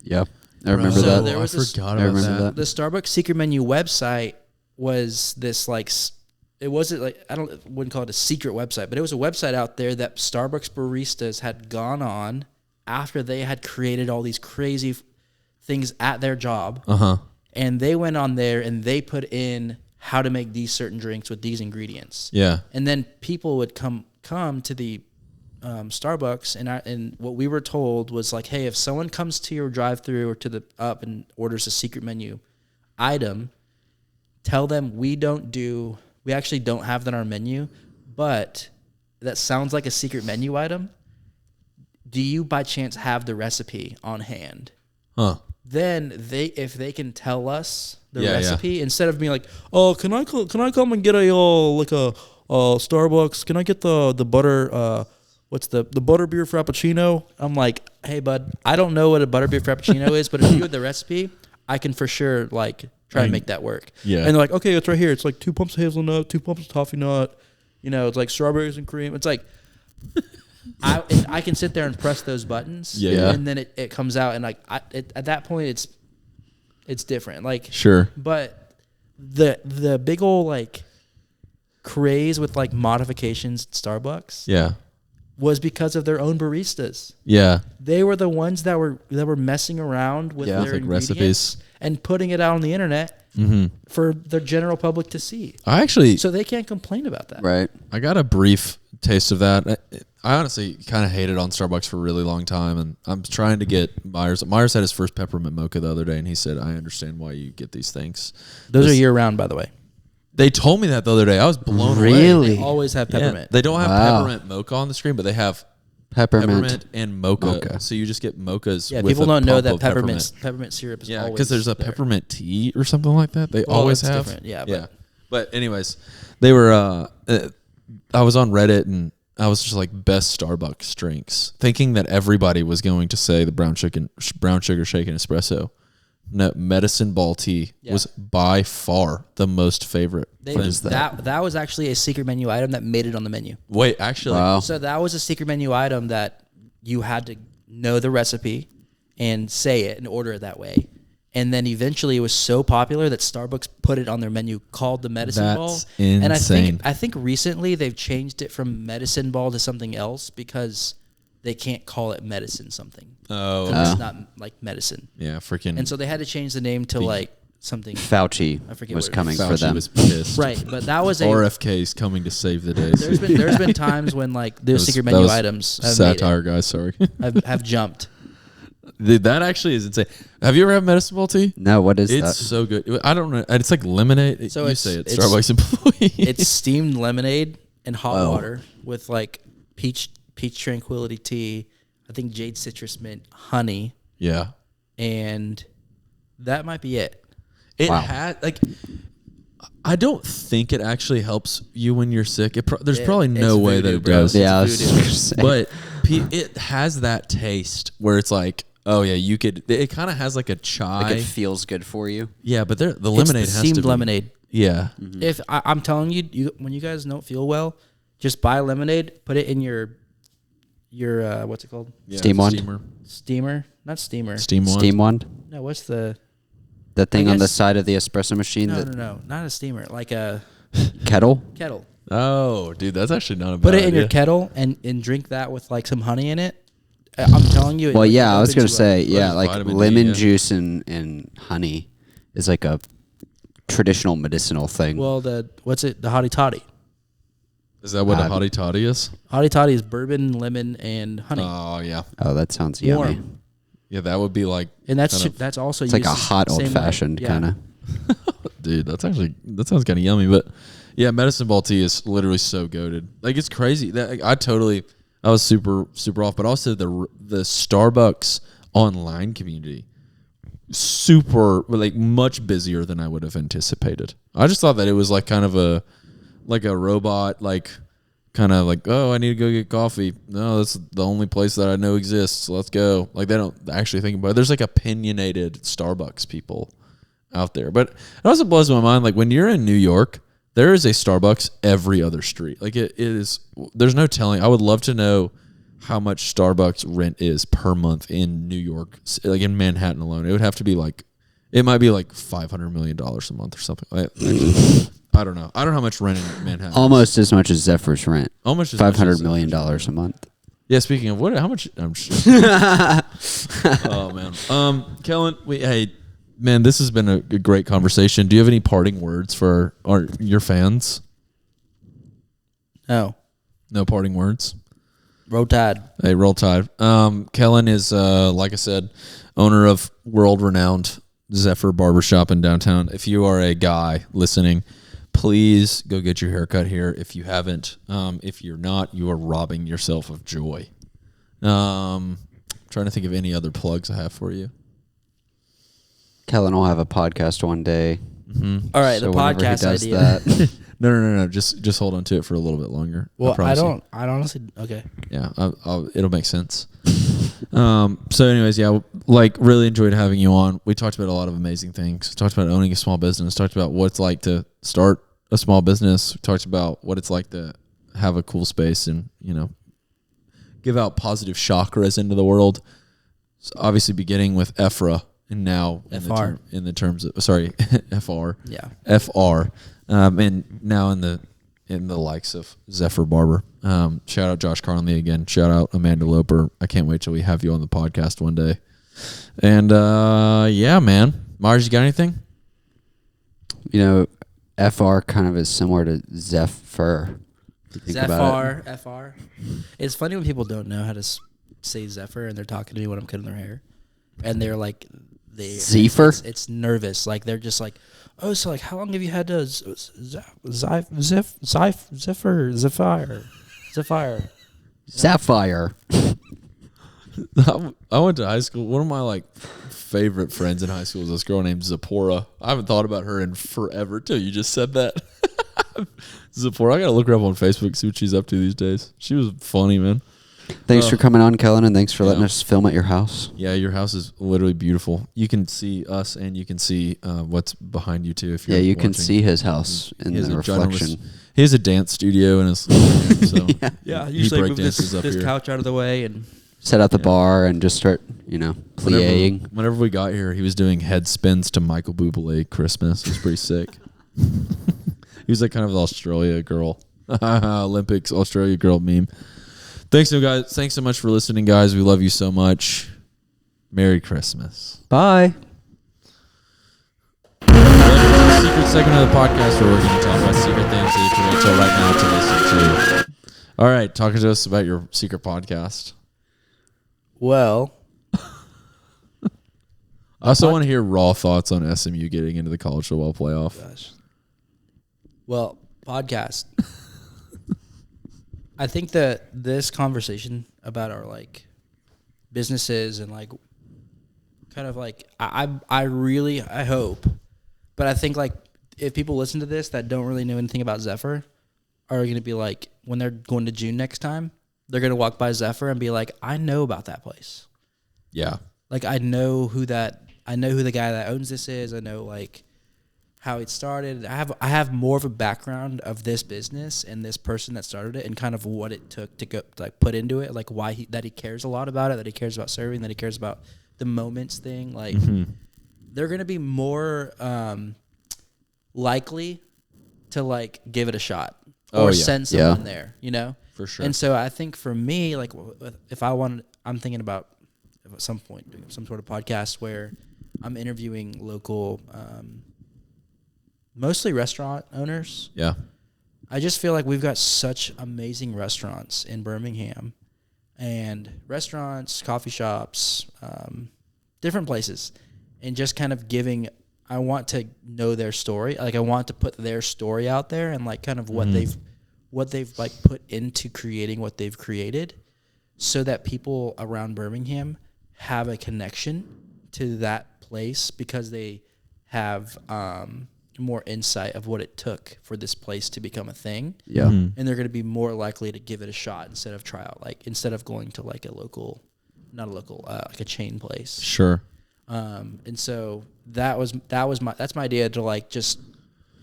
[SPEAKER 2] Yep, I remember that.
[SPEAKER 3] There was
[SPEAKER 1] forgot about that.
[SPEAKER 3] The Starbucks secret menu website was this like. It wasn't like wouldn't call it a secret website, but it was a website out there that Starbucks baristas had gone on after they had created all these crazy things at their job. And they went on there and they put in how to make these certain drinks with these ingredients. Yeah. And then people would come to the Starbucks, and what we were told was like, hey, if someone comes to your drive-thru or to the up and orders a secret menu item, tell them we actually don't have that on our menu, but that sounds like a secret menu item. Do you by chance have the recipe on hand? Then if they can tell us the recipe, instead of being like, oh, can I come and get a Starbucks? Can I get the butter? What's the butterbeer frappuccino? I'm like, hey bud, I don't know what a butterbeer frappuccino is, but if you had the recipe, I can for sure like try and make that work. Yeah. And they're like, okay, it's right here. It's like 2 pumps of hazelnut, 2 pumps of toffee nut. You know, it's like strawberries and cream. It's like, I can sit there and press those buttons. Yeah. And then it comes out, and like at that point it's different. Like, sure. But the big old like craze with like modifications at Starbucks. Yeah. Was because of their own baristas. Yeah. They were the ones that were messing around with their ingredients recipes and putting it out on the internet for the general public to see. So they can't complain about that. Right.
[SPEAKER 1] I got a brief taste of that. I honestly kind of hated on Starbucks for a really long time, and I'm trying to get Myers. Myers had his first peppermint mocha the other day, and he said, I understand why you get these things.
[SPEAKER 3] Those are year-round, by the way.
[SPEAKER 1] They told me that the other day. I was blown away.
[SPEAKER 3] Really? They always have peppermint.
[SPEAKER 1] Yeah, they don't have peppermint mocha on the screen, but they have peppermint and mocha. So you just get mochas.
[SPEAKER 3] Yeah, people don't know that peppermint syrup is always
[SPEAKER 1] because there's a peppermint tea or something like that. They always have. Different. Yeah. But anyways, they were. I was on Reddit and I was just like best Starbucks drinks, thinking that everybody was going to say the brown sugar shaken espresso. No, medicine ball tea was by far the most favorite.
[SPEAKER 3] That was actually a secret menu item that made it on the menu.
[SPEAKER 1] Wait, actually? Wow.
[SPEAKER 3] So that was a secret menu item that you had to know the recipe and say it and order it that way. And then eventually it was so popular that Starbucks put it on their menu called the medicine ball.
[SPEAKER 1] That's insane.
[SPEAKER 3] And I think recently they've changed it from medicine ball to something else because they can't call it medicine something. Oh, it's not like medicine.
[SPEAKER 1] Yeah, freaking.
[SPEAKER 3] And so they had to change the name to like something.
[SPEAKER 2] Fauci was coming for them.
[SPEAKER 1] Was pissed.
[SPEAKER 3] Right, but that was
[SPEAKER 1] RFK's coming to save the day.
[SPEAKER 3] There's been times when like those secret menu items have
[SPEAKER 1] satire, guys. Sorry,
[SPEAKER 3] have jumped.
[SPEAKER 1] Dude, that actually is insane. Have you ever had medicine ball tea?
[SPEAKER 2] No, what is that?
[SPEAKER 1] It's so good. I don't know. It's like lemonade. So you say it's Starbucks employee.
[SPEAKER 3] It's steamed lemonade and hot water with like peach tranquility tea. I think jade citrus mint, honey. Yeah. And that might be it.
[SPEAKER 1] It had like. I don't think it actually helps you when you're sick. There's probably no way that it does.
[SPEAKER 2] Yeah,
[SPEAKER 1] but it has that taste where it's like, oh yeah, you could. It kind of has like a chai.
[SPEAKER 2] Like it feels good for you.
[SPEAKER 1] Yeah, but the lemonade has
[SPEAKER 3] steamed
[SPEAKER 1] to be
[SPEAKER 3] lemonade.
[SPEAKER 1] Yeah.
[SPEAKER 3] Mm-hmm. If I'm telling you, when you guys don't feel well, just buy lemonade, put it in your what's it called?
[SPEAKER 2] Yeah, steam wand.
[SPEAKER 3] Steamer, not steamer.
[SPEAKER 1] Steam wand.
[SPEAKER 2] Steam wand.
[SPEAKER 3] No, what's the
[SPEAKER 2] thing on the side of the espresso machine?
[SPEAKER 3] No, not a steamer, like a
[SPEAKER 2] kettle.
[SPEAKER 3] Kettle.
[SPEAKER 1] Oh, dude, that's actually not a bad
[SPEAKER 3] Put it in
[SPEAKER 1] idea.
[SPEAKER 3] your kettle and drink that with like some honey in it. I'm telling you.
[SPEAKER 2] Well, yeah, I was gonna say, like lemon
[SPEAKER 1] D,
[SPEAKER 2] juice and honey is like a traditional medicinal thing.
[SPEAKER 3] Well, what's it? The hottie toddy.
[SPEAKER 1] Is that what a hottie toddy is?
[SPEAKER 3] Hottie toddy is bourbon, lemon, and honey.
[SPEAKER 1] Oh yeah.
[SPEAKER 2] Oh, that sounds yummy.
[SPEAKER 1] Yeah, that would be like,
[SPEAKER 3] and that's also
[SPEAKER 2] it's like a hot old fashioned kind of.
[SPEAKER 1] Dude, that sounds kind of yummy. But yeah, medicine ball tea is literally so goated. Like it's crazy. I was super off. But also the Starbucks online community, super like much busier than I would have anticipated. I just thought that it was like kind of a robot like. Kind of like, oh, I need to go get coffee. No, that's the only place that I know exists. Let's go. Like they don't actually think about it. There's like opinionated Starbucks people out there. But it also blows my mind. Like when you're in New York, there is a Starbucks every other street. Like it is. There's no telling. I would love to know how much Starbucks rent is per month in New York, like in Manhattan alone. It would have to be like, it might be like $500 million a month or something. I don't know. I don't know how much rent in Manhattan.
[SPEAKER 2] Almost as much as Zephyr's rent.
[SPEAKER 1] Almost as
[SPEAKER 2] $500 million a month.
[SPEAKER 1] Yeah. Speaking of what, how much? I'm just, oh man. Kellen, hey, man, this has been a great conversation. Do you have any parting words for your fans?
[SPEAKER 3] No
[SPEAKER 1] parting words.
[SPEAKER 3] Roll Tide.
[SPEAKER 1] Hey, Roll Tide. Kellen is, like I said, owner of world-renowned Zephyr Barbershop in downtown. If you are a guy listening, please go get your hair cut here. If you haven't, if you're not, you are robbing yourself of joy. Trying to think of any other plugs I have for you.
[SPEAKER 2] Kellen will have a podcast one day.
[SPEAKER 3] Mm-hmm. All right, so the podcast idea.
[SPEAKER 1] No. Just hold on to it for a little bit longer.
[SPEAKER 3] Well, I honestly. Okay.
[SPEAKER 1] Yeah, it'll make sense. So anyways, yeah, like really enjoyed having you on. We talked about a lot of amazing things. Talked about owning a small business. Talked about what it's like to start a small business. We talked about what it's like to have a cool space and, give out positive chakras into the world. So obviously beginning with Ephra and now
[SPEAKER 3] FR.
[SPEAKER 1] in the terms of, sorry, FR.
[SPEAKER 3] Yeah.
[SPEAKER 1] FR. And now in the likes of Zephyr Barber. Shout out Josh Carnley again. Shout out Amanda Loper. I can't wait till we have you on the podcast one day. And yeah, man. Mars, you got anything?
[SPEAKER 2] FR kind of is similar to Zephyr.
[SPEAKER 3] Zephyr. It's funny when people don't know how to say Zephyr and they're talking to me when I'm cutting their hair. And they're like,
[SPEAKER 2] Zephyr?
[SPEAKER 3] It's nervous. Like they're just like, oh, so like how long have you had to Zephyr?
[SPEAKER 1] I went to high school. One of my favorite friends in high school was this girl named Zipporah. I haven't thought about her in forever till you just said that. Zipporah, I gotta look her up on Facebook, see what she's up to these days. She was funny, man.
[SPEAKER 2] Thanks for coming on, Kellen, and thanks for letting us film at your house.
[SPEAKER 1] Yeah, your house is literally beautiful. You can see us, and you can see what's behind you too. If you're
[SPEAKER 2] you
[SPEAKER 1] watching.
[SPEAKER 2] can see his house in the reflection.
[SPEAKER 1] He has a dance studio in his living room, so
[SPEAKER 3] yeah.
[SPEAKER 1] He break dances up
[SPEAKER 3] this
[SPEAKER 1] here.
[SPEAKER 3] couch out of the way and
[SPEAKER 2] set out the bar and just start, playing.
[SPEAKER 1] Whenever we got here, he was doing head spins to Michael Bublé Christmas. It was pretty sick. He was like kind of the Australia girl, Olympics Australia girl meme. Thanks, guys. Thanks so much for listening, guys. We love you so much. Merry Christmas.
[SPEAKER 2] Bye.
[SPEAKER 1] Secret segment of the podcast where we're going to talk about secret things that you can wait till right now to listen to. All right, talk to us about your secret podcast.
[SPEAKER 3] well,
[SPEAKER 1] I also want to hear raw thoughts on SMU getting into the college football playoff.
[SPEAKER 3] gosh. Well, podcast. I think that this conversation about our businesses and kind of like I hope, but I think like if people listen to this that don't really know anything about Zephyr are going to be like, when they're going to June next time, they're going to walk by Zephyr and be like, I know about that place.
[SPEAKER 1] Yeah.
[SPEAKER 3] Like I know who the guy that owns this is. I know like how it started. I have more of a background of this business and this person that started it and kind of what it took to go like put into it, like why he cares a lot about it, that he cares about serving, that he cares about the moments thing. Like they're going to be more likely to like give it a shot or send someone there, you know?
[SPEAKER 1] For sure.
[SPEAKER 3] And so I think for me, like if I'm thinking about at some point doing some sort of podcast where I'm interviewing local, mostly restaurant owners.
[SPEAKER 1] Yeah.
[SPEAKER 3] I just feel like we've got such amazing restaurants in Birmingham, and restaurants, coffee shops, different places, and just kind of I want to know their story. Like I want to put their story out there and like kind of what they've like put into creating what they've created, so that people around Birmingham have a connection to that place because they have more insight of what it took for this place to become a thing.
[SPEAKER 2] Yeah.
[SPEAKER 3] And they're going to be more likely to give it a shot instead of try out, like instead of going to like like a chain place.
[SPEAKER 1] Sure.
[SPEAKER 3] And so that's my idea to like, just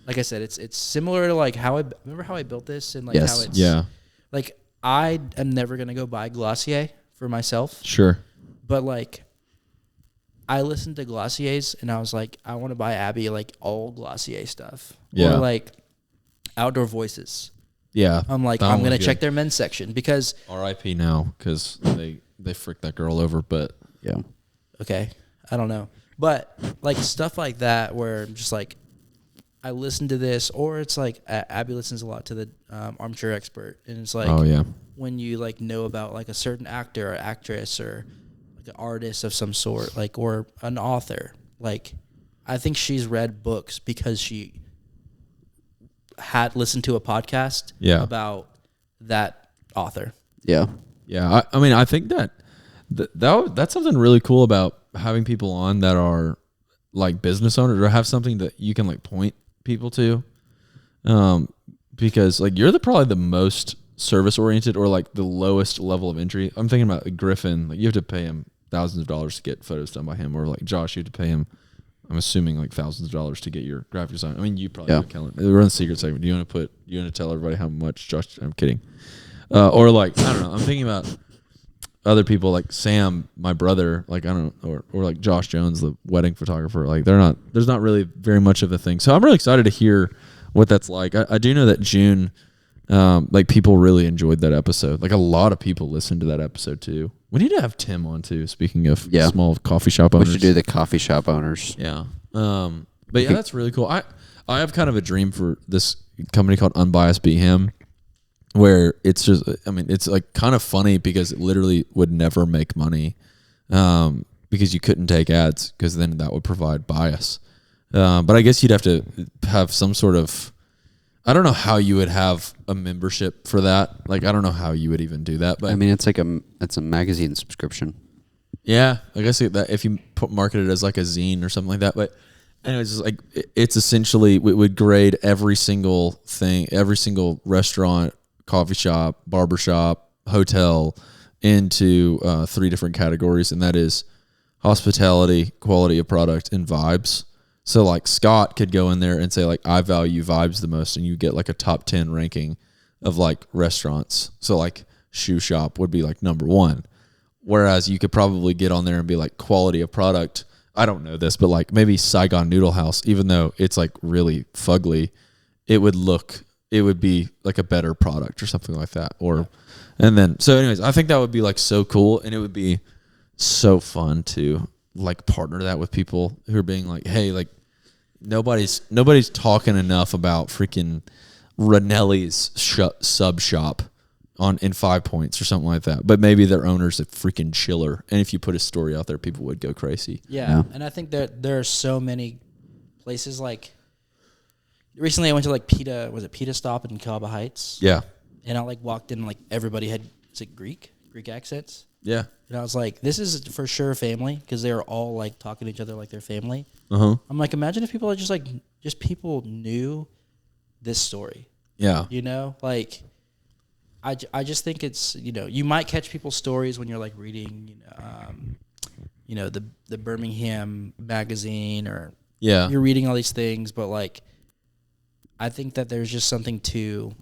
[SPEAKER 3] like I said, it's similar to like how I built this and like how it's like, I am never going to go buy Glossier for myself.
[SPEAKER 1] Sure.
[SPEAKER 3] But like, I listened to Glossier's and I was like, I want to buy Abby like all Glossier stuff.
[SPEAKER 1] Yeah.
[SPEAKER 3] Or like Outdoor Voices.
[SPEAKER 1] Yeah.
[SPEAKER 3] I'm like, I'm going to check their men's section because
[SPEAKER 1] RIP now because they fricked that girl over, but
[SPEAKER 2] yeah.
[SPEAKER 3] Okay. I don't know. But like stuff like that where I'm just like, I listen to this, or it's like Abby listens a lot to the Armchair Expert. And it's like,
[SPEAKER 1] oh yeah,
[SPEAKER 3] when you like know about like a certain actor or actress or like an artist of some sort, like, or an author, like I think she's read books because she had listened to a podcast about that author.
[SPEAKER 2] Yeah.
[SPEAKER 1] Yeah. I mean, I think that's something really cool about having people on that are like business owners or have something that you can like point people to. Because like you're probably the most service oriented or like the lowest level of entry. I'm thinking about Griffin, like you have to pay him thousands of dollars to get photos done by him, or like Josh, you have to pay him, I'm assuming like thousands of dollars to get your graphic design. I mean, you probably do, Kellen. We're in the secret segment. Do you want to tell everybody how much Josh? I'm kidding. Or like, I don't know. I'm thinking about other people like Sam, my brother, like, I don't know, or like Josh Jones, the wedding photographer. Like there's not really very much of a thing. So I'm really excited to hear what that's like. I do know that June, like people really enjoyed that episode. Like a lot of people listened to that episode too. We need to have Tim on too. Speaking of small coffee shop owners,
[SPEAKER 2] we should do the coffee shop owners.
[SPEAKER 1] Yeah. But yeah, that's really cool. I have kind of a dream for this company called Unbiased Be Him, where it's just, I mean, it's like kind of funny because it literally would never make money, because you couldn't take ads because then that would provide bias. But I guess you'd have to have some sort of, I don't know how you would have a membership for that. Like, I don't know how you would even do that. But
[SPEAKER 2] I mean, it's a magazine subscription.
[SPEAKER 1] Yeah, I guess that if you market it as like a zine or something like that. But anyways, it's like it's essentially, we would grade every single thing, every single restaurant, coffee shop, barbershop, hotel into 3 different categories, and that is hospitality, quality of product, and vibes. So like Scott could go in there and say like, I value vibes the most, and you get like a top 10 ranking of like restaurants. So like Shoe Shop would be like number 1. Whereas you could probably get on there and be like quality of product. I don't know this, but like maybe Saigon Noodle House, even though it's like really fugly, it would be like a better product or something like that. And then, so anyways, I think that would be like so cool, and it would be so fun to like partner that with people who are being like, hey, like nobody's talking enough about freaking Ranelli's sub shop in 5 Points or something like that. But maybe their owner's a freaking chiller, and if you put a story out there, people would go crazy.
[SPEAKER 3] Yeah. And I think that there are so many places like, recently I went to like Pita Stop in Caba Heights?
[SPEAKER 1] Yeah.
[SPEAKER 3] And I like walked in and like everybody had, is it Greek accents?
[SPEAKER 1] Yeah.
[SPEAKER 3] And I was like, this is for sure family, because they were all like talking to each other like they're family.
[SPEAKER 1] Uh-huh.
[SPEAKER 3] I'm like, imagine if people are just people knew this story.
[SPEAKER 1] Yeah.
[SPEAKER 3] You know, like I just think it's, you know, you might catch people's stories when you're like reading, the Birmingham magazine, or you're reading all these things, but like I think that there's just something to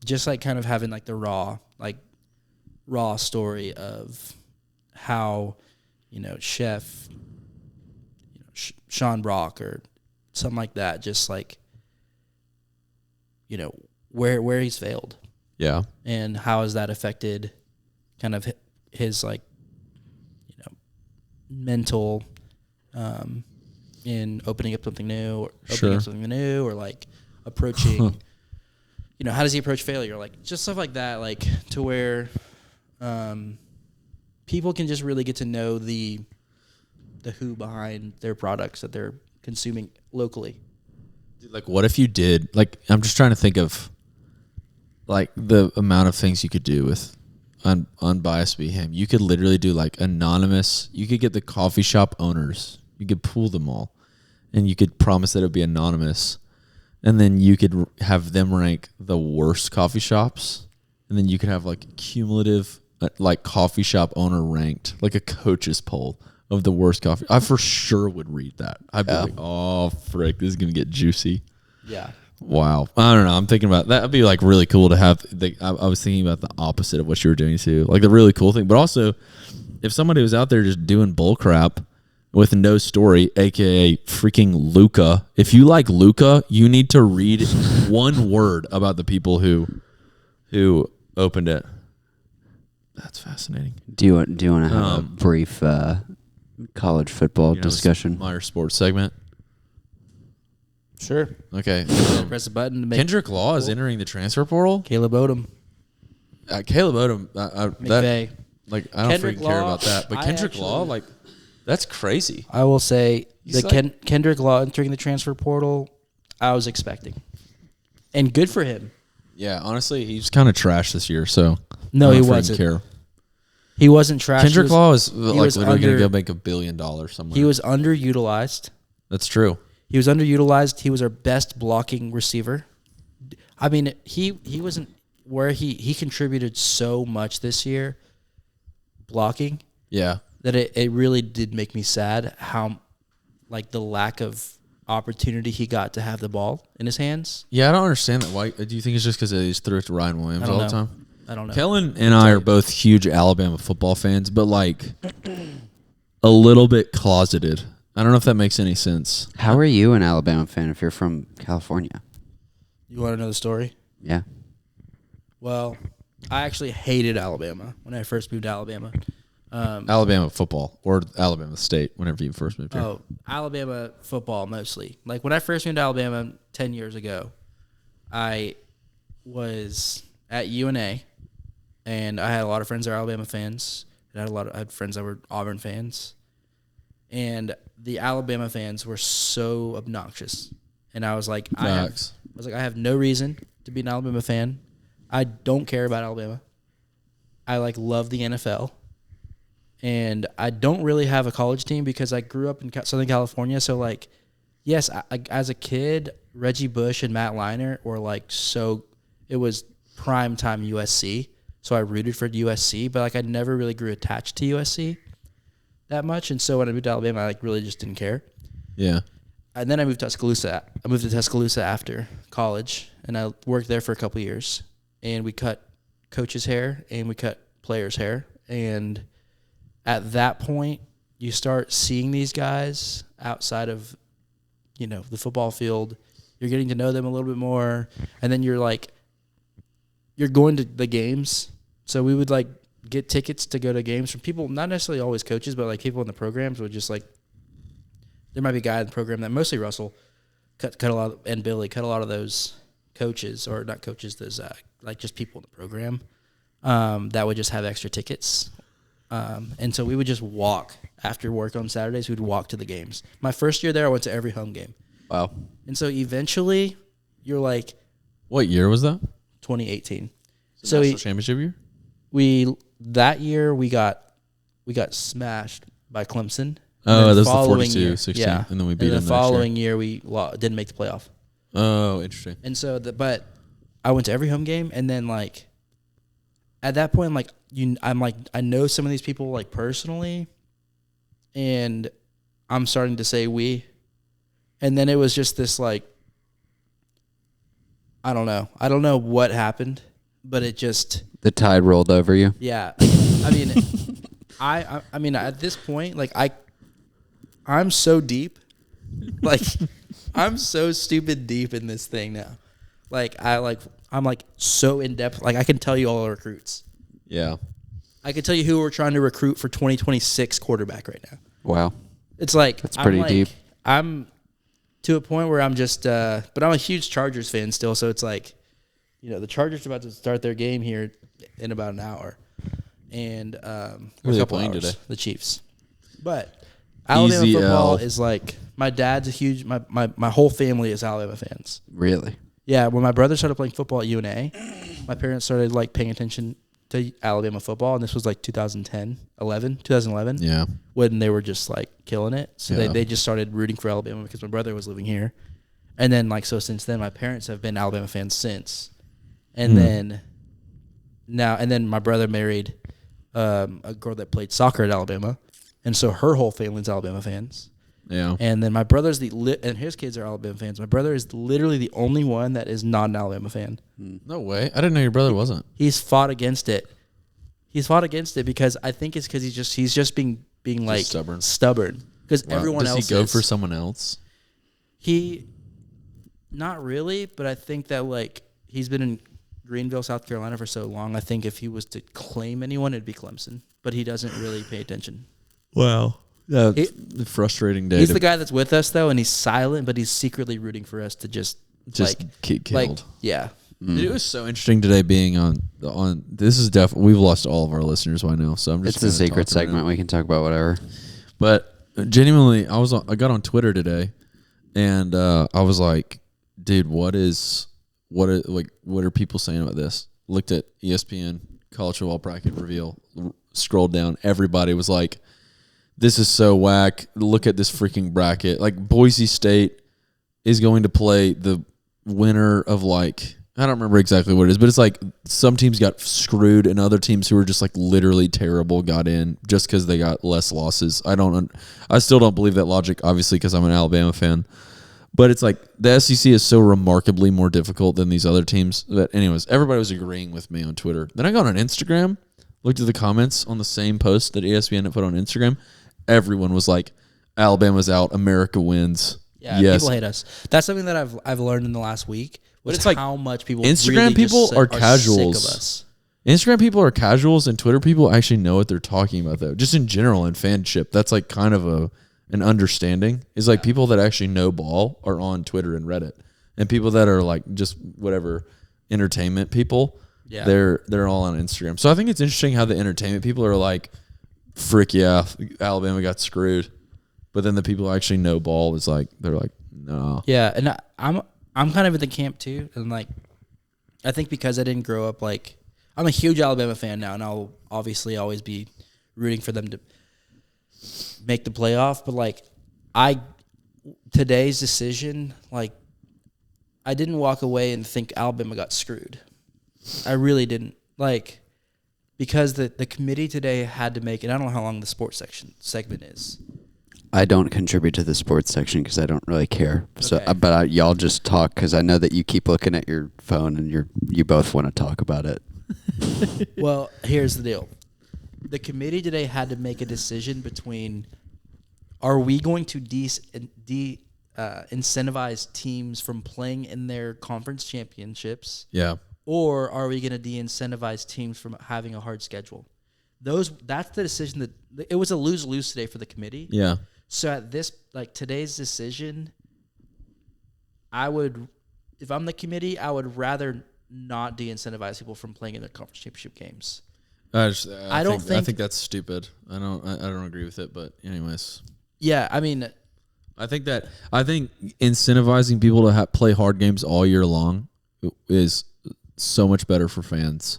[SPEAKER 3] just like kind of having like the raw story of how, you know, Chef, you know, Sean Brock or something like that, just like, you know, where he's failed.
[SPEAKER 1] Yeah.
[SPEAKER 3] And how has that affected kind of his like, you know, mental in opening up something new, or like approaching, you know, how does he approach failure? Like just stuff like that, like to where people can just really get to know the who behind their products that they're consuming locally.
[SPEAKER 1] Like, what if you did, like, I'm just trying to think of, like, the amount of things you could do with Unbiased Be Him. You could literally do, like, anonymous. You could get the coffee shop owners. You could pool them all. And you could promise that it would be anonymous. And then you could have them rank the worst coffee shops. And then you could have, like, cumulative, like, coffee shop owner ranked, like a coach's poll of the worst coffee. I for sure would read that. I'd be like, oh, frick, this is going to get juicy.
[SPEAKER 3] Yeah.
[SPEAKER 1] Wow. I don't know. I'm thinking about that. Would be like really cool to have. I was thinking about the opposite of what you were doing too. Like the really cool thing. But also, if somebody was out there just doing bull crap with no story, aka freaking Luca. If you like Luca, you need to read one word about the people who opened it. That's fascinating.
[SPEAKER 2] Do you want to have a brief college football discussion?
[SPEAKER 1] Meyer sports segment.
[SPEAKER 3] Sure.
[SPEAKER 1] Okay.
[SPEAKER 3] Press a button to make
[SPEAKER 1] Kendrick Law is entering the transfer portal.
[SPEAKER 3] Caleb Odom.
[SPEAKER 1] Caleb Odom.
[SPEAKER 3] McVay.
[SPEAKER 1] Like I don't
[SPEAKER 3] Kendrick
[SPEAKER 1] freaking care
[SPEAKER 3] Law,
[SPEAKER 1] about that. But Kendrick Law, like that's crazy.
[SPEAKER 3] I will say
[SPEAKER 1] He's
[SPEAKER 3] Kendrick Law entering the transfer portal, I was expecting, and good for him.
[SPEAKER 1] Yeah, honestly, he's kind of trash this year. So
[SPEAKER 3] no,
[SPEAKER 1] I
[SPEAKER 3] he
[SPEAKER 1] don't freaking
[SPEAKER 3] wasn't.
[SPEAKER 1] care.
[SPEAKER 3] He wasn't trash.
[SPEAKER 1] Kendrick Law is like
[SPEAKER 3] was
[SPEAKER 1] literally going to go make $1 billion somewhere.
[SPEAKER 3] He was underutilized.
[SPEAKER 1] That's true.
[SPEAKER 3] He was underutilized. He was our best blocking receiver. I mean, he wasn't where he contributed so much this year blocking.
[SPEAKER 1] Yeah.
[SPEAKER 3] That it really did make me sad how like the lack of opportunity he got to have the ball in his hands.
[SPEAKER 1] Yeah, I don't understand that. Why do you think it's just because they just threw it to Ryan Williams all the time?
[SPEAKER 3] I don't know.
[SPEAKER 1] Kellen and I are both huge Alabama football fans, but like a little bit closeted. I don't know if that makes any sense.
[SPEAKER 2] How are you an Alabama fan if you're from California?
[SPEAKER 3] You want to know the story?
[SPEAKER 2] Yeah.
[SPEAKER 3] Well, I actually hated Alabama when I first moved to Alabama.
[SPEAKER 1] Alabama football or Alabama State whenever you first moved here.
[SPEAKER 3] Oh, Alabama football mostly. Like when I first moved to Alabama 10 years ago, I was at UNA, and I had a lot of friends that are Alabama fans. And I had friends that were Auburn fans. And the Alabama fans were so obnoxious. And I was like, I have no reason to be an Alabama fan. I don't care about Alabama. I love the NFL. And I don't really have a college team because I grew up in Southern California. So yes, as a kid, Reggie Bush and Matt Leinart were it was prime time USC. So I rooted for USC, but I never really grew attached to USC that much. And so when I moved to Alabama, I really just didn't care.
[SPEAKER 1] Yeah.
[SPEAKER 3] And then I moved to Tuscaloosa. I moved to Tuscaloosa after college, and I worked there for a couple of years. And we cut coaches' hair and we cut players' hair. And at that point, you start seeing these guys outside of, the football field. You're getting to know them a little bit more. And then you're going to the games. So we would get tickets to go to games from people, not necessarily always coaches, but people in the programs would just there might be a guy in the program that mostly Russell cut a lot and Billy cut a lot of those coaches, or not coaches, those just people in the program that would just have extra tickets. And so we would just walk after work on Saturdays. We'd walk to the games. My first year there, I went to every home game.
[SPEAKER 1] Wow.
[SPEAKER 3] And so eventually you're
[SPEAKER 1] what year was that?
[SPEAKER 3] 2018.
[SPEAKER 1] So national championship year?
[SPEAKER 3] We that year we got smashed by Clemson.
[SPEAKER 1] Oh, that was the 42-16,
[SPEAKER 3] yeah,
[SPEAKER 1] and then we beat them.
[SPEAKER 3] The following year we didn't make the playoff.
[SPEAKER 1] Oh, interesting.
[SPEAKER 3] And so, but I went to every home game, and then like at that point, I know some of these people like personally, and I'm starting to say we, and then it was just this like, I don't know what happened, but it just
[SPEAKER 2] the tide rolled over you.
[SPEAKER 3] Yeah, I mean, I mean at this point, like I'm so deep, like I'm so stupid deep in this thing now. Like I'm like so in depth. Like I can tell you all the recruits.
[SPEAKER 1] Yeah,
[SPEAKER 3] I can tell you who we're trying to recruit for 2026 quarterback right now.
[SPEAKER 2] Wow,
[SPEAKER 3] it's like
[SPEAKER 2] that's pretty deep.
[SPEAKER 3] I'm to a point where I'm just, but I'm a huge Chargers fan still. So it's like, the Chargers are about to start their game here in about an hour, and
[SPEAKER 1] who are they playing today?
[SPEAKER 3] The Chiefs, but. Alabama football is like my dad's a huge my whole family is Alabama fans.
[SPEAKER 2] Really?
[SPEAKER 3] Yeah, when my brother started playing football at UNA, my parents started like paying attention to Alabama football, and this was like 2011.
[SPEAKER 1] Yeah.
[SPEAKER 3] When they were just like killing it. So they just started rooting for Alabama because my brother was living here. And then since then my parents have been Alabama fans since. And then my brother married a girl that played soccer at Alabama. And so her whole family's Alabama fans.
[SPEAKER 1] Yeah.
[SPEAKER 3] And then my brother's and his kids are Alabama fans. My brother is literally the only one that is not an Alabama fan.
[SPEAKER 1] No way. I didn't know your brother wasn't.
[SPEAKER 3] He's fought against it. Because I think it's because he's just being like stubborn. Because everyone else
[SPEAKER 1] does he go for someone else?
[SPEAKER 3] He, not really, but I think that like he's been in Greenville, South Carolina for so long. I think if he was to claim anyone, it'd be Clemson. But he doesn't really pay attention.
[SPEAKER 1] Wow. Yeah, frustrating day.
[SPEAKER 3] He's the guy that's with us though, and he's silent, but he's secretly rooting for us to just
[SPEAKER 1] get killed.
[SPEAKER 3] Yeah.
[SPEAKER 1] Dude, it was so interesting today being on. This is definitely we've lost all of our listeners by now, so I'm just.
[SPEAKER 2] It's a secret segment. We can talk about whatever.
[SPEAKER 1] But genuinely, I got on Twitter today, and I was like, dude, what are people saying about this? Looked at ESPN college football bracket reveal. Scrolled down. Everybody was like, this is so whack. Look at this freaking bracket. Like Boise State is going to play the winner of I don't remember exactly what it is, but it's like some teams got screwed and other teams who were just like literally terrible got in just because they got less losses. I still don't believe that logic, obviously, because I'm an Alabama fan. But it's like the SEC is so remarkably more difficult than these other teams. But anyways, everybody was agreeing with me on Twitter. Then I got on Instagram, looked at the comments on the same post that ESPN had put on Instagram. Everyone was like, Alabama's out, America wins.
[SPEAKER 3] Yeah, yes. People hate us. That's something that I've learned in the last week. But it's like how much people
[SPEAKER 1] Instagram
[SPEAKER 3] really
[SPEAKER 1] people are casuals.
[SPEAKER 3] Sick of us.
[SPEAKER 1] Instagram people are casuals, and Twitter people actually know what they're talking about, though. Just in general, in fanship, that's like kind of an understanding. Is like people that actually know ball are on Twitter and Reddit, and people that are like just whatever entertainment people, they're all on Instagram. So I think it's interesting how the entertainment people are like, frick yeah, Alabama got screwed. But then the people who actually know ball is like, they're like, no.
[SPEAKER 3] Yeah, and I'm kind of in the camp too. And like, I think because I didn't grow up like, I'm a huge Alabama fan now, and I'll obviously always be rooting for them to make the playoff. But like, today's decision, like, I didn't walk away and think Alabama got screwed. I really didn't. Like, because the committee today had to make, and I don't know how long the sports segment is.
[SPEAKER 2] I don't contribute to the sports section because I don't really care. So, but y'all just talk because I know that you keep looking at your phone and you both want to talk about it.
[SPEAKER 3] Well, here's the deal: the committee today had to make a decision between: are we going to incentivize teams from playing in their conference championships?
[SPEAKER 1] Yeah. Or
[SPEAKER 3] are we going to de-incentivize teams from having a hard schedule? That's the decision that it was a lose-lose today for the committee.
[SPEAKER 1] Yeah.
[SPEAKER 3] So at today's decision, if I'm the committee, I would rather not de-incentivize people from playing in their conference championship games.
[SPEAKER 1] I think that's stupid. I don't agree with it, but anyways.
[SPEAKER 3] Yeah, I mean,
[SPEAKER 1] I think incentivizing people to play hard games all year long is so much better for fans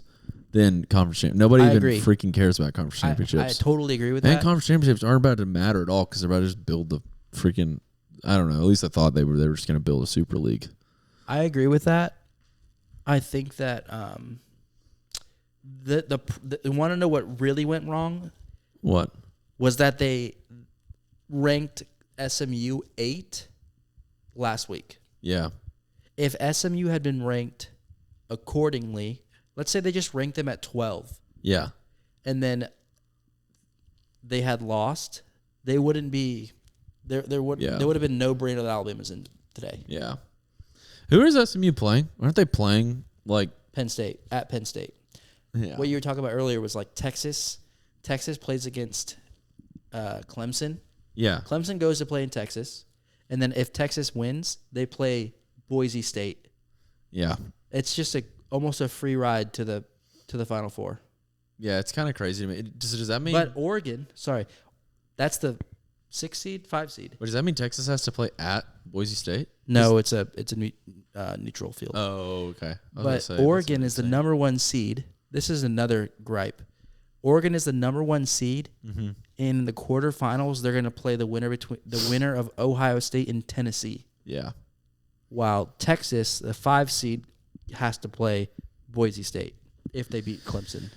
[SPEAKER 1] than conference championships. Nobody
[SPEAKER 3] I
[SPEAKER 1] even
[SPEAKER 3] agree.
[SPEAKER 1] freaking cares about conference championships.
[SPEAKER 3] I totally agree with
[SPEAKER 1] and
[SPEAKER 3] that.
[SPEAKER 1] Conference championships aren't about to matter at all because they're about to just build the freaking. I don't know. At least I thought they were just going to build a super league.
[SPEAKER 3] I agree with that. I think that the want to know what really went wrong?
[SPEAKER 1] What
[SPEAKER 3] was that they ranked SMU 8 last week.
[SPEAKER 1] Yeah.
[SPEAKER 3] If SMU had been ranked accordingly, let's say they just ranked them at 12.
[SPEAKER 1] Yeah.
[SPEAKER 3] And then they had lost, they wouldn't be there would have been no brainer that Alabama's in today.
[SPEAKER 1] Yeah. Who is SMU playing? Aren't they playing like
[SPEAKER 3] Penn State at Penn State?
[SPEAKER 1] Yeah.
[SPEAKER 3] What you were talking about earlier was like Texas. Texas plays against Clemson.
[SPEAKER 1] Yeah.
[SPEAKER 3] Clemson goes to play in Texas, and then if Texas wins, they play Boise State.
[SPEAKER 1] Yeah.
[SPEAKER 3] It's just almost a free ride to the Final Four.
[SPEAKER 1] Yeah, it's kind of crazy to me. Does that mean?
[SPEAKER 3] But Oregon, sorry, that's the 6 seed, 5 seed.
[SPEAKER 1] But does that mean Texas has to play at Boise State?
[SPEAKER 3] No, it's a neutral field.
[SPEAKER 1] Oh, okay.
[SPEAKER 3] But Oregon is the number 1 seed. This is another gripe. Oregon is the number 1 seed.
[SPEAKER 1] Mm-hmm.
[SPEAKER 3] In the quarterfinals, they're going to play the winner of Ohio State and Tennessee.
[SPEAKER 1] Yeah.
[SPEAKER 3] While Texas, the 5 seed, has to play Boise State if they beat Clemson.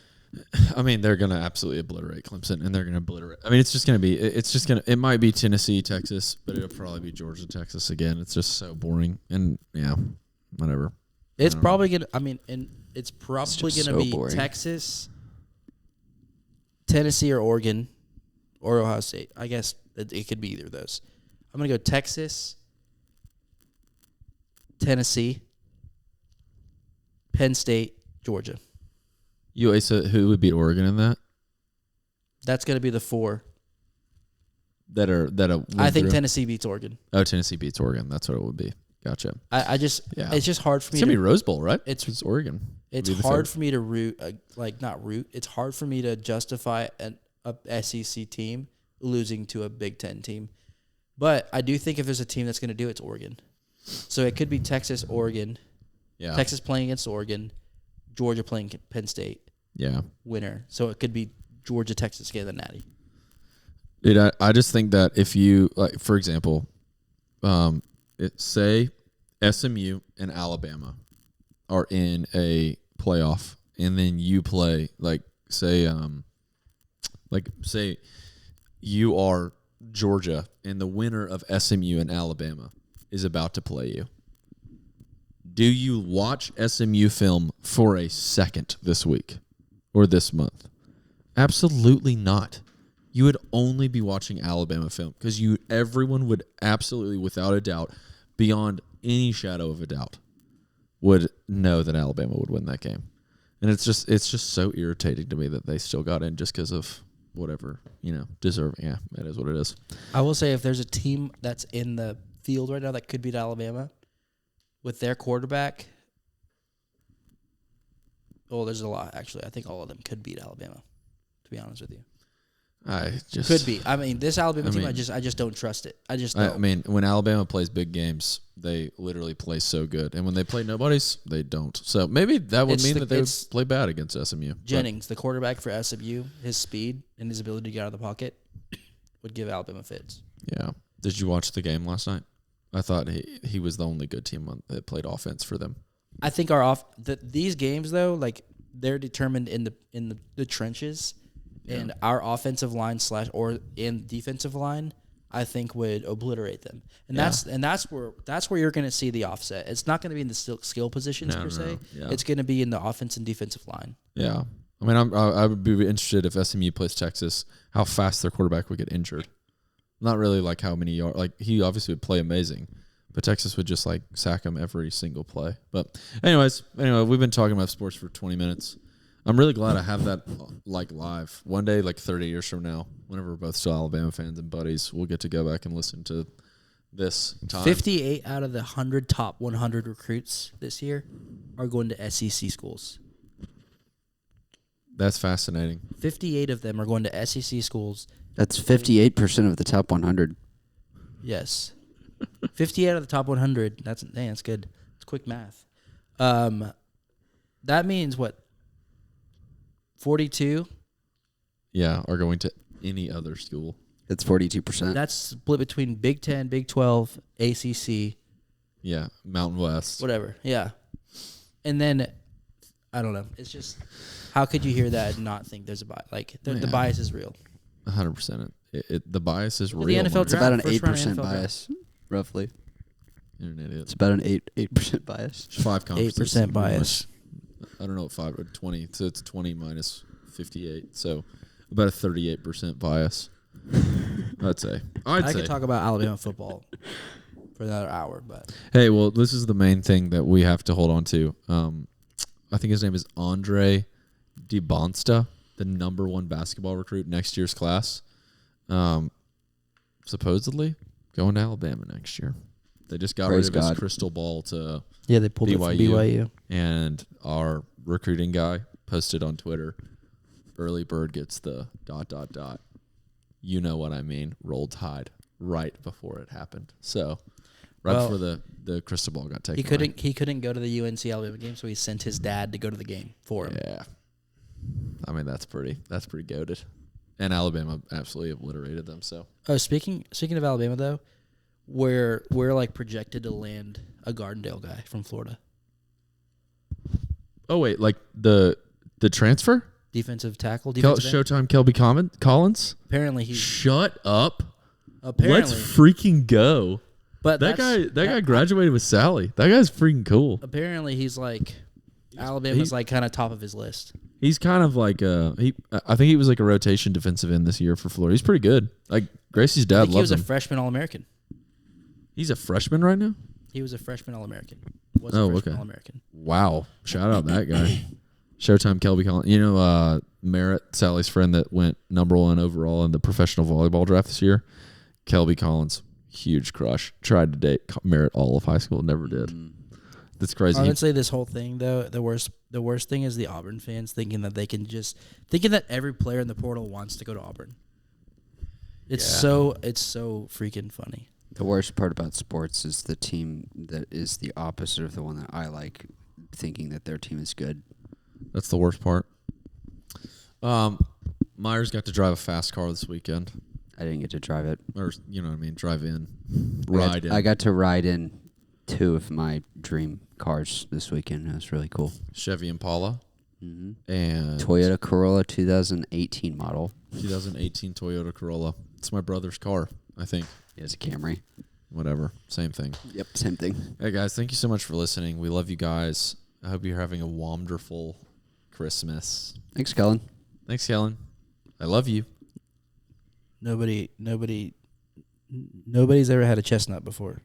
[SPEAKER 1] I mean, they're going to absolutely obliterate Clemson, and they're going to obliterate. I mean, it might be Tennessee, Texas, but it'll probably be Georgia, Texas again. It's just so boring. And, yeah, whatever.
[SPEAKER 3] It's probably going to, it's probably going to be
[SPEAKER 2] boring.
[SPEAKER 3] Texas, Tennessee, or Oregon, or Ohio State. I guess it could be either of those. I'm going to go Texas, Tennessee, Penn State, Georgia.
[SPEAKER 1] So who would beat Oregon in that?
[SPEAKER 3] That's going to be the 4.
[SPEAKER 1] I
[SPEAKER 3] think Tennessee beats Oregon.
[SPEAKER 1] Oh, Tennessee beats Oregon. That's what it would be. Gotcha.
[SPEAKER 3] It's just hard for me.
[SPEAKER 1] It's gonna be Rose Bowl, right?
[SPEAKER 3] It's
[SPEAKER 1] Oregon.
[SPEAKER 3] It's hard for me to root, not root. It's hard for me to justify a SEC team losing to a Big Ten team. But I do think if there's a team that's going to do it, it's Oregon. So it could be Texas, Oregon.
[SPEAKER 1] Yeah.
[SPEAKER 3] Texas playing against Oregon, Georgia playing Penn State.
[SPEAKER 1] Yeah.
[SPEAKER 3] Winner. So it could be Georgia, Texas getting the natty.
[SPEAKER 1] Dude, I just think that if you, like, for example, say SMU and Alabama are in a playoff, and then you play, say you are Georgia, and the winner of SMU and Alabama is about to play you. Do you watch SMU film for a second this week or this month? Absolutely not. You would only be watching Alabama film because everyone would absolutely, without a doubt, beyond any shadow of a doubt, would know that Alabama would win that game. And it's just so irritating to me that they still got in just because of whatever, deserving. Yeah, it is what it is.
[SPEAKER 3] I will say if there's a team that's in the field right now that could beat Alabama with their quarterback, there's a lot, actually. I think all of them could beat Alabama, to be honest with you. Could be. This Alabama team, I just don't trust it. I just don't.
[SPEAKER 1] When Alabama plays big games, they literally play so good. And when they play nobodies, they don't. So maybe that would mean that they would play bad against SMU.
[SPEAKER 3] Jennings, the quarterback for SMU, his speed and his ability to get out of the pocket would give Alabama fits.
[SPEAKER 1] Yeah. Did you watch the game last night? I thought he was the only good team that played offense for them.
[SPEAKER 3] I think these games, though, they're determined in the trenches. Yeah. And our offensive line and defensive line, I think, would obliterate them. And that's where you're going to see the offset. It's not going to be in the skill positions per se. Yeah. It's going to be in the offense and defensive line.
[SPEAKER 1] Yeah. I would be interested if SMU plays Texas, how fast their quarterback would get injured. Not really like how many yards. Like, he obviously would play amazing, but Texas would just sack him every single play. But anyway, we've been talking about sports for 20 minutes. I'm really glad I have that live. One day, 30 years from now, whenever we're both still Alabama fans and buddies, we'll get to go back and listen to this time.
[SPEAKER 3] 58 out of the top 100 recruits this year are going to SEC schools.
[SPEAKER 1] That's fascinating.
[SPEAKER 3] 58 of them are going to SEC schools.
[SPEAKER 2] That's 58% of the top 100.
[SPEAKER 3] Yes. 58 out of the top 100. That's good. It's quick math. That means what? 42.
[SPEAKER 1] Yeah, are going to any other school.
[SPEAKER 2] It's 42%.
[SPEAKER 3] That's split between Big 10, Big 12, ACC.
[SPEAKER 1] Yeah, Mountain West.
[SPEAKER 3] Whatever. Yeah. And then, I don't know. It's just, how could you hear that and not think there's a bias? Like, the bias is real.
[SPEAKER 1] 100%. The bias is real.
[SPEAKER 3] The NFL
[SPEAKER 2] it's about an
[SPEAKER 3] first round
[SPEAKER 2] 8%
[SPEAKER 3] NFL
[SPEAKER 2] bias, roughly.
[SPEAKER 1] You're an idiot.
[SPEAKER 2] It's about an 8% bias.
[SPEAKER 1] 5 conferences.
[SPEAKER 3] 8% bias.
[SPEAKER 1] I don't know what 5 or 20. So it's 20 minus 58. So about a 38% bias. I'd say.
[SPEAKER 3] I could talk about Alabama football for another hour, but
[SPEAKER 1] hey, well, this is the main thing that we have to hold on to. I think his name is Andre DiBonsta, the #1 basketball recruit next year's class. Supposedly going to Alabama next year. They just got rid of his crystal ball to
[SPEAKER 3] they pulled it from BYU.
[SPEAKER 1] And our recruiting guy posted on Twitter, early bird gets the ... You know what I mean, Roll Tide, right before it happened. So before the crystal ball got taken
[SPEAKER 3] He couldn't go to the UNC Alabama game, so he sent his dad to go to the game for him.
[SPEAKER 1] Yeah. I mean, that's pretty goated. And Alabama absolutely obliterated them. So
[SPEAKER 3] speaking of Alabama though, we're like projected to land a Gardendale guy from Florida.
[SPEAKER 1] Oh wait, like the transfer?
[SPEAKER 3] Defensive tackle.
[SPEAKER 1] Showtime Kelby Collins?
[SPEAKER 3] Apparently he
[SPEAKER 1] Shut up.
[SPEAKER 3] Apparently.
[SPEAKER 1] Let's freaking go.
[SPEAKER 3] But
[SPEAKER 1] that guy graduated with Sally. That guy's freaking cool.
[SPEAKER 3] Apparently he's like Alabama's like kind of top of his list.
[SPEAKER 1] He's kind of like I think he was like a rotation defensive end this year for Florida. He's pretty good. Like Gracie's dad loves him.
[SPEAKER 3] He was a freshman All-American.
[SPEAKER 1] He's a freshman right now?
[SPEAKER 3] He was a freshman All-American. All-American.
[SPEAKER 1] Wow. Shout out that guy. Showtime Kelby Collins. You know Merritt, Sally's friend that went #1 overall in the professional volleyball draft this year? Kelby Collins, huge crush. Tried to date Merritt all of high school, never did. That's crazy.
[SPEAKER 3] I would say this whole thing though, the worst thing is the Auburn fans thinking that every player in the portal wants to go to Auburn. It's so freaking funny.
[SPEAKER 2] The worst part about sports is the team that is the opposite of the one that I like, thinking that their team is good.
[SPEAKER 1] That's the worst part. Myers got to drive a fast car this weekend.
[SPEAKER 2] I didn't get to drive it.
[SPEAKER 1] Or, you know what I mean, drive in.
[SPEAKER 2] I got to ride in 2 of my dream cars this weekend. It was really cool.
[SPEAKER 1] Chevy Impala.
[SPEAKER 2] Mm-hmm.
[SPEAKER 1] And
[SPEAKER 2] Toyota Corolla 2018 model.
[SPEAKER 1] 2018 Toyota Corolla. It's my brother's car, I think.
[SPEAKER 2] He has a Camry.
[SPEAKER 1] Whatever. Same thing.
[SPEAKER 2] Yep, same thing.
[SPEAKER 1] Hey, guys, thank you so much for listening. We love you guys. I hope you're having a wonderful Christmas.
[SPEAKER 2] Thanks, Kellen.
[SPEAKER 1] Thanks, Kellen. I love you.
[SPEAKER 3] Nobody's ever had a chestnut before.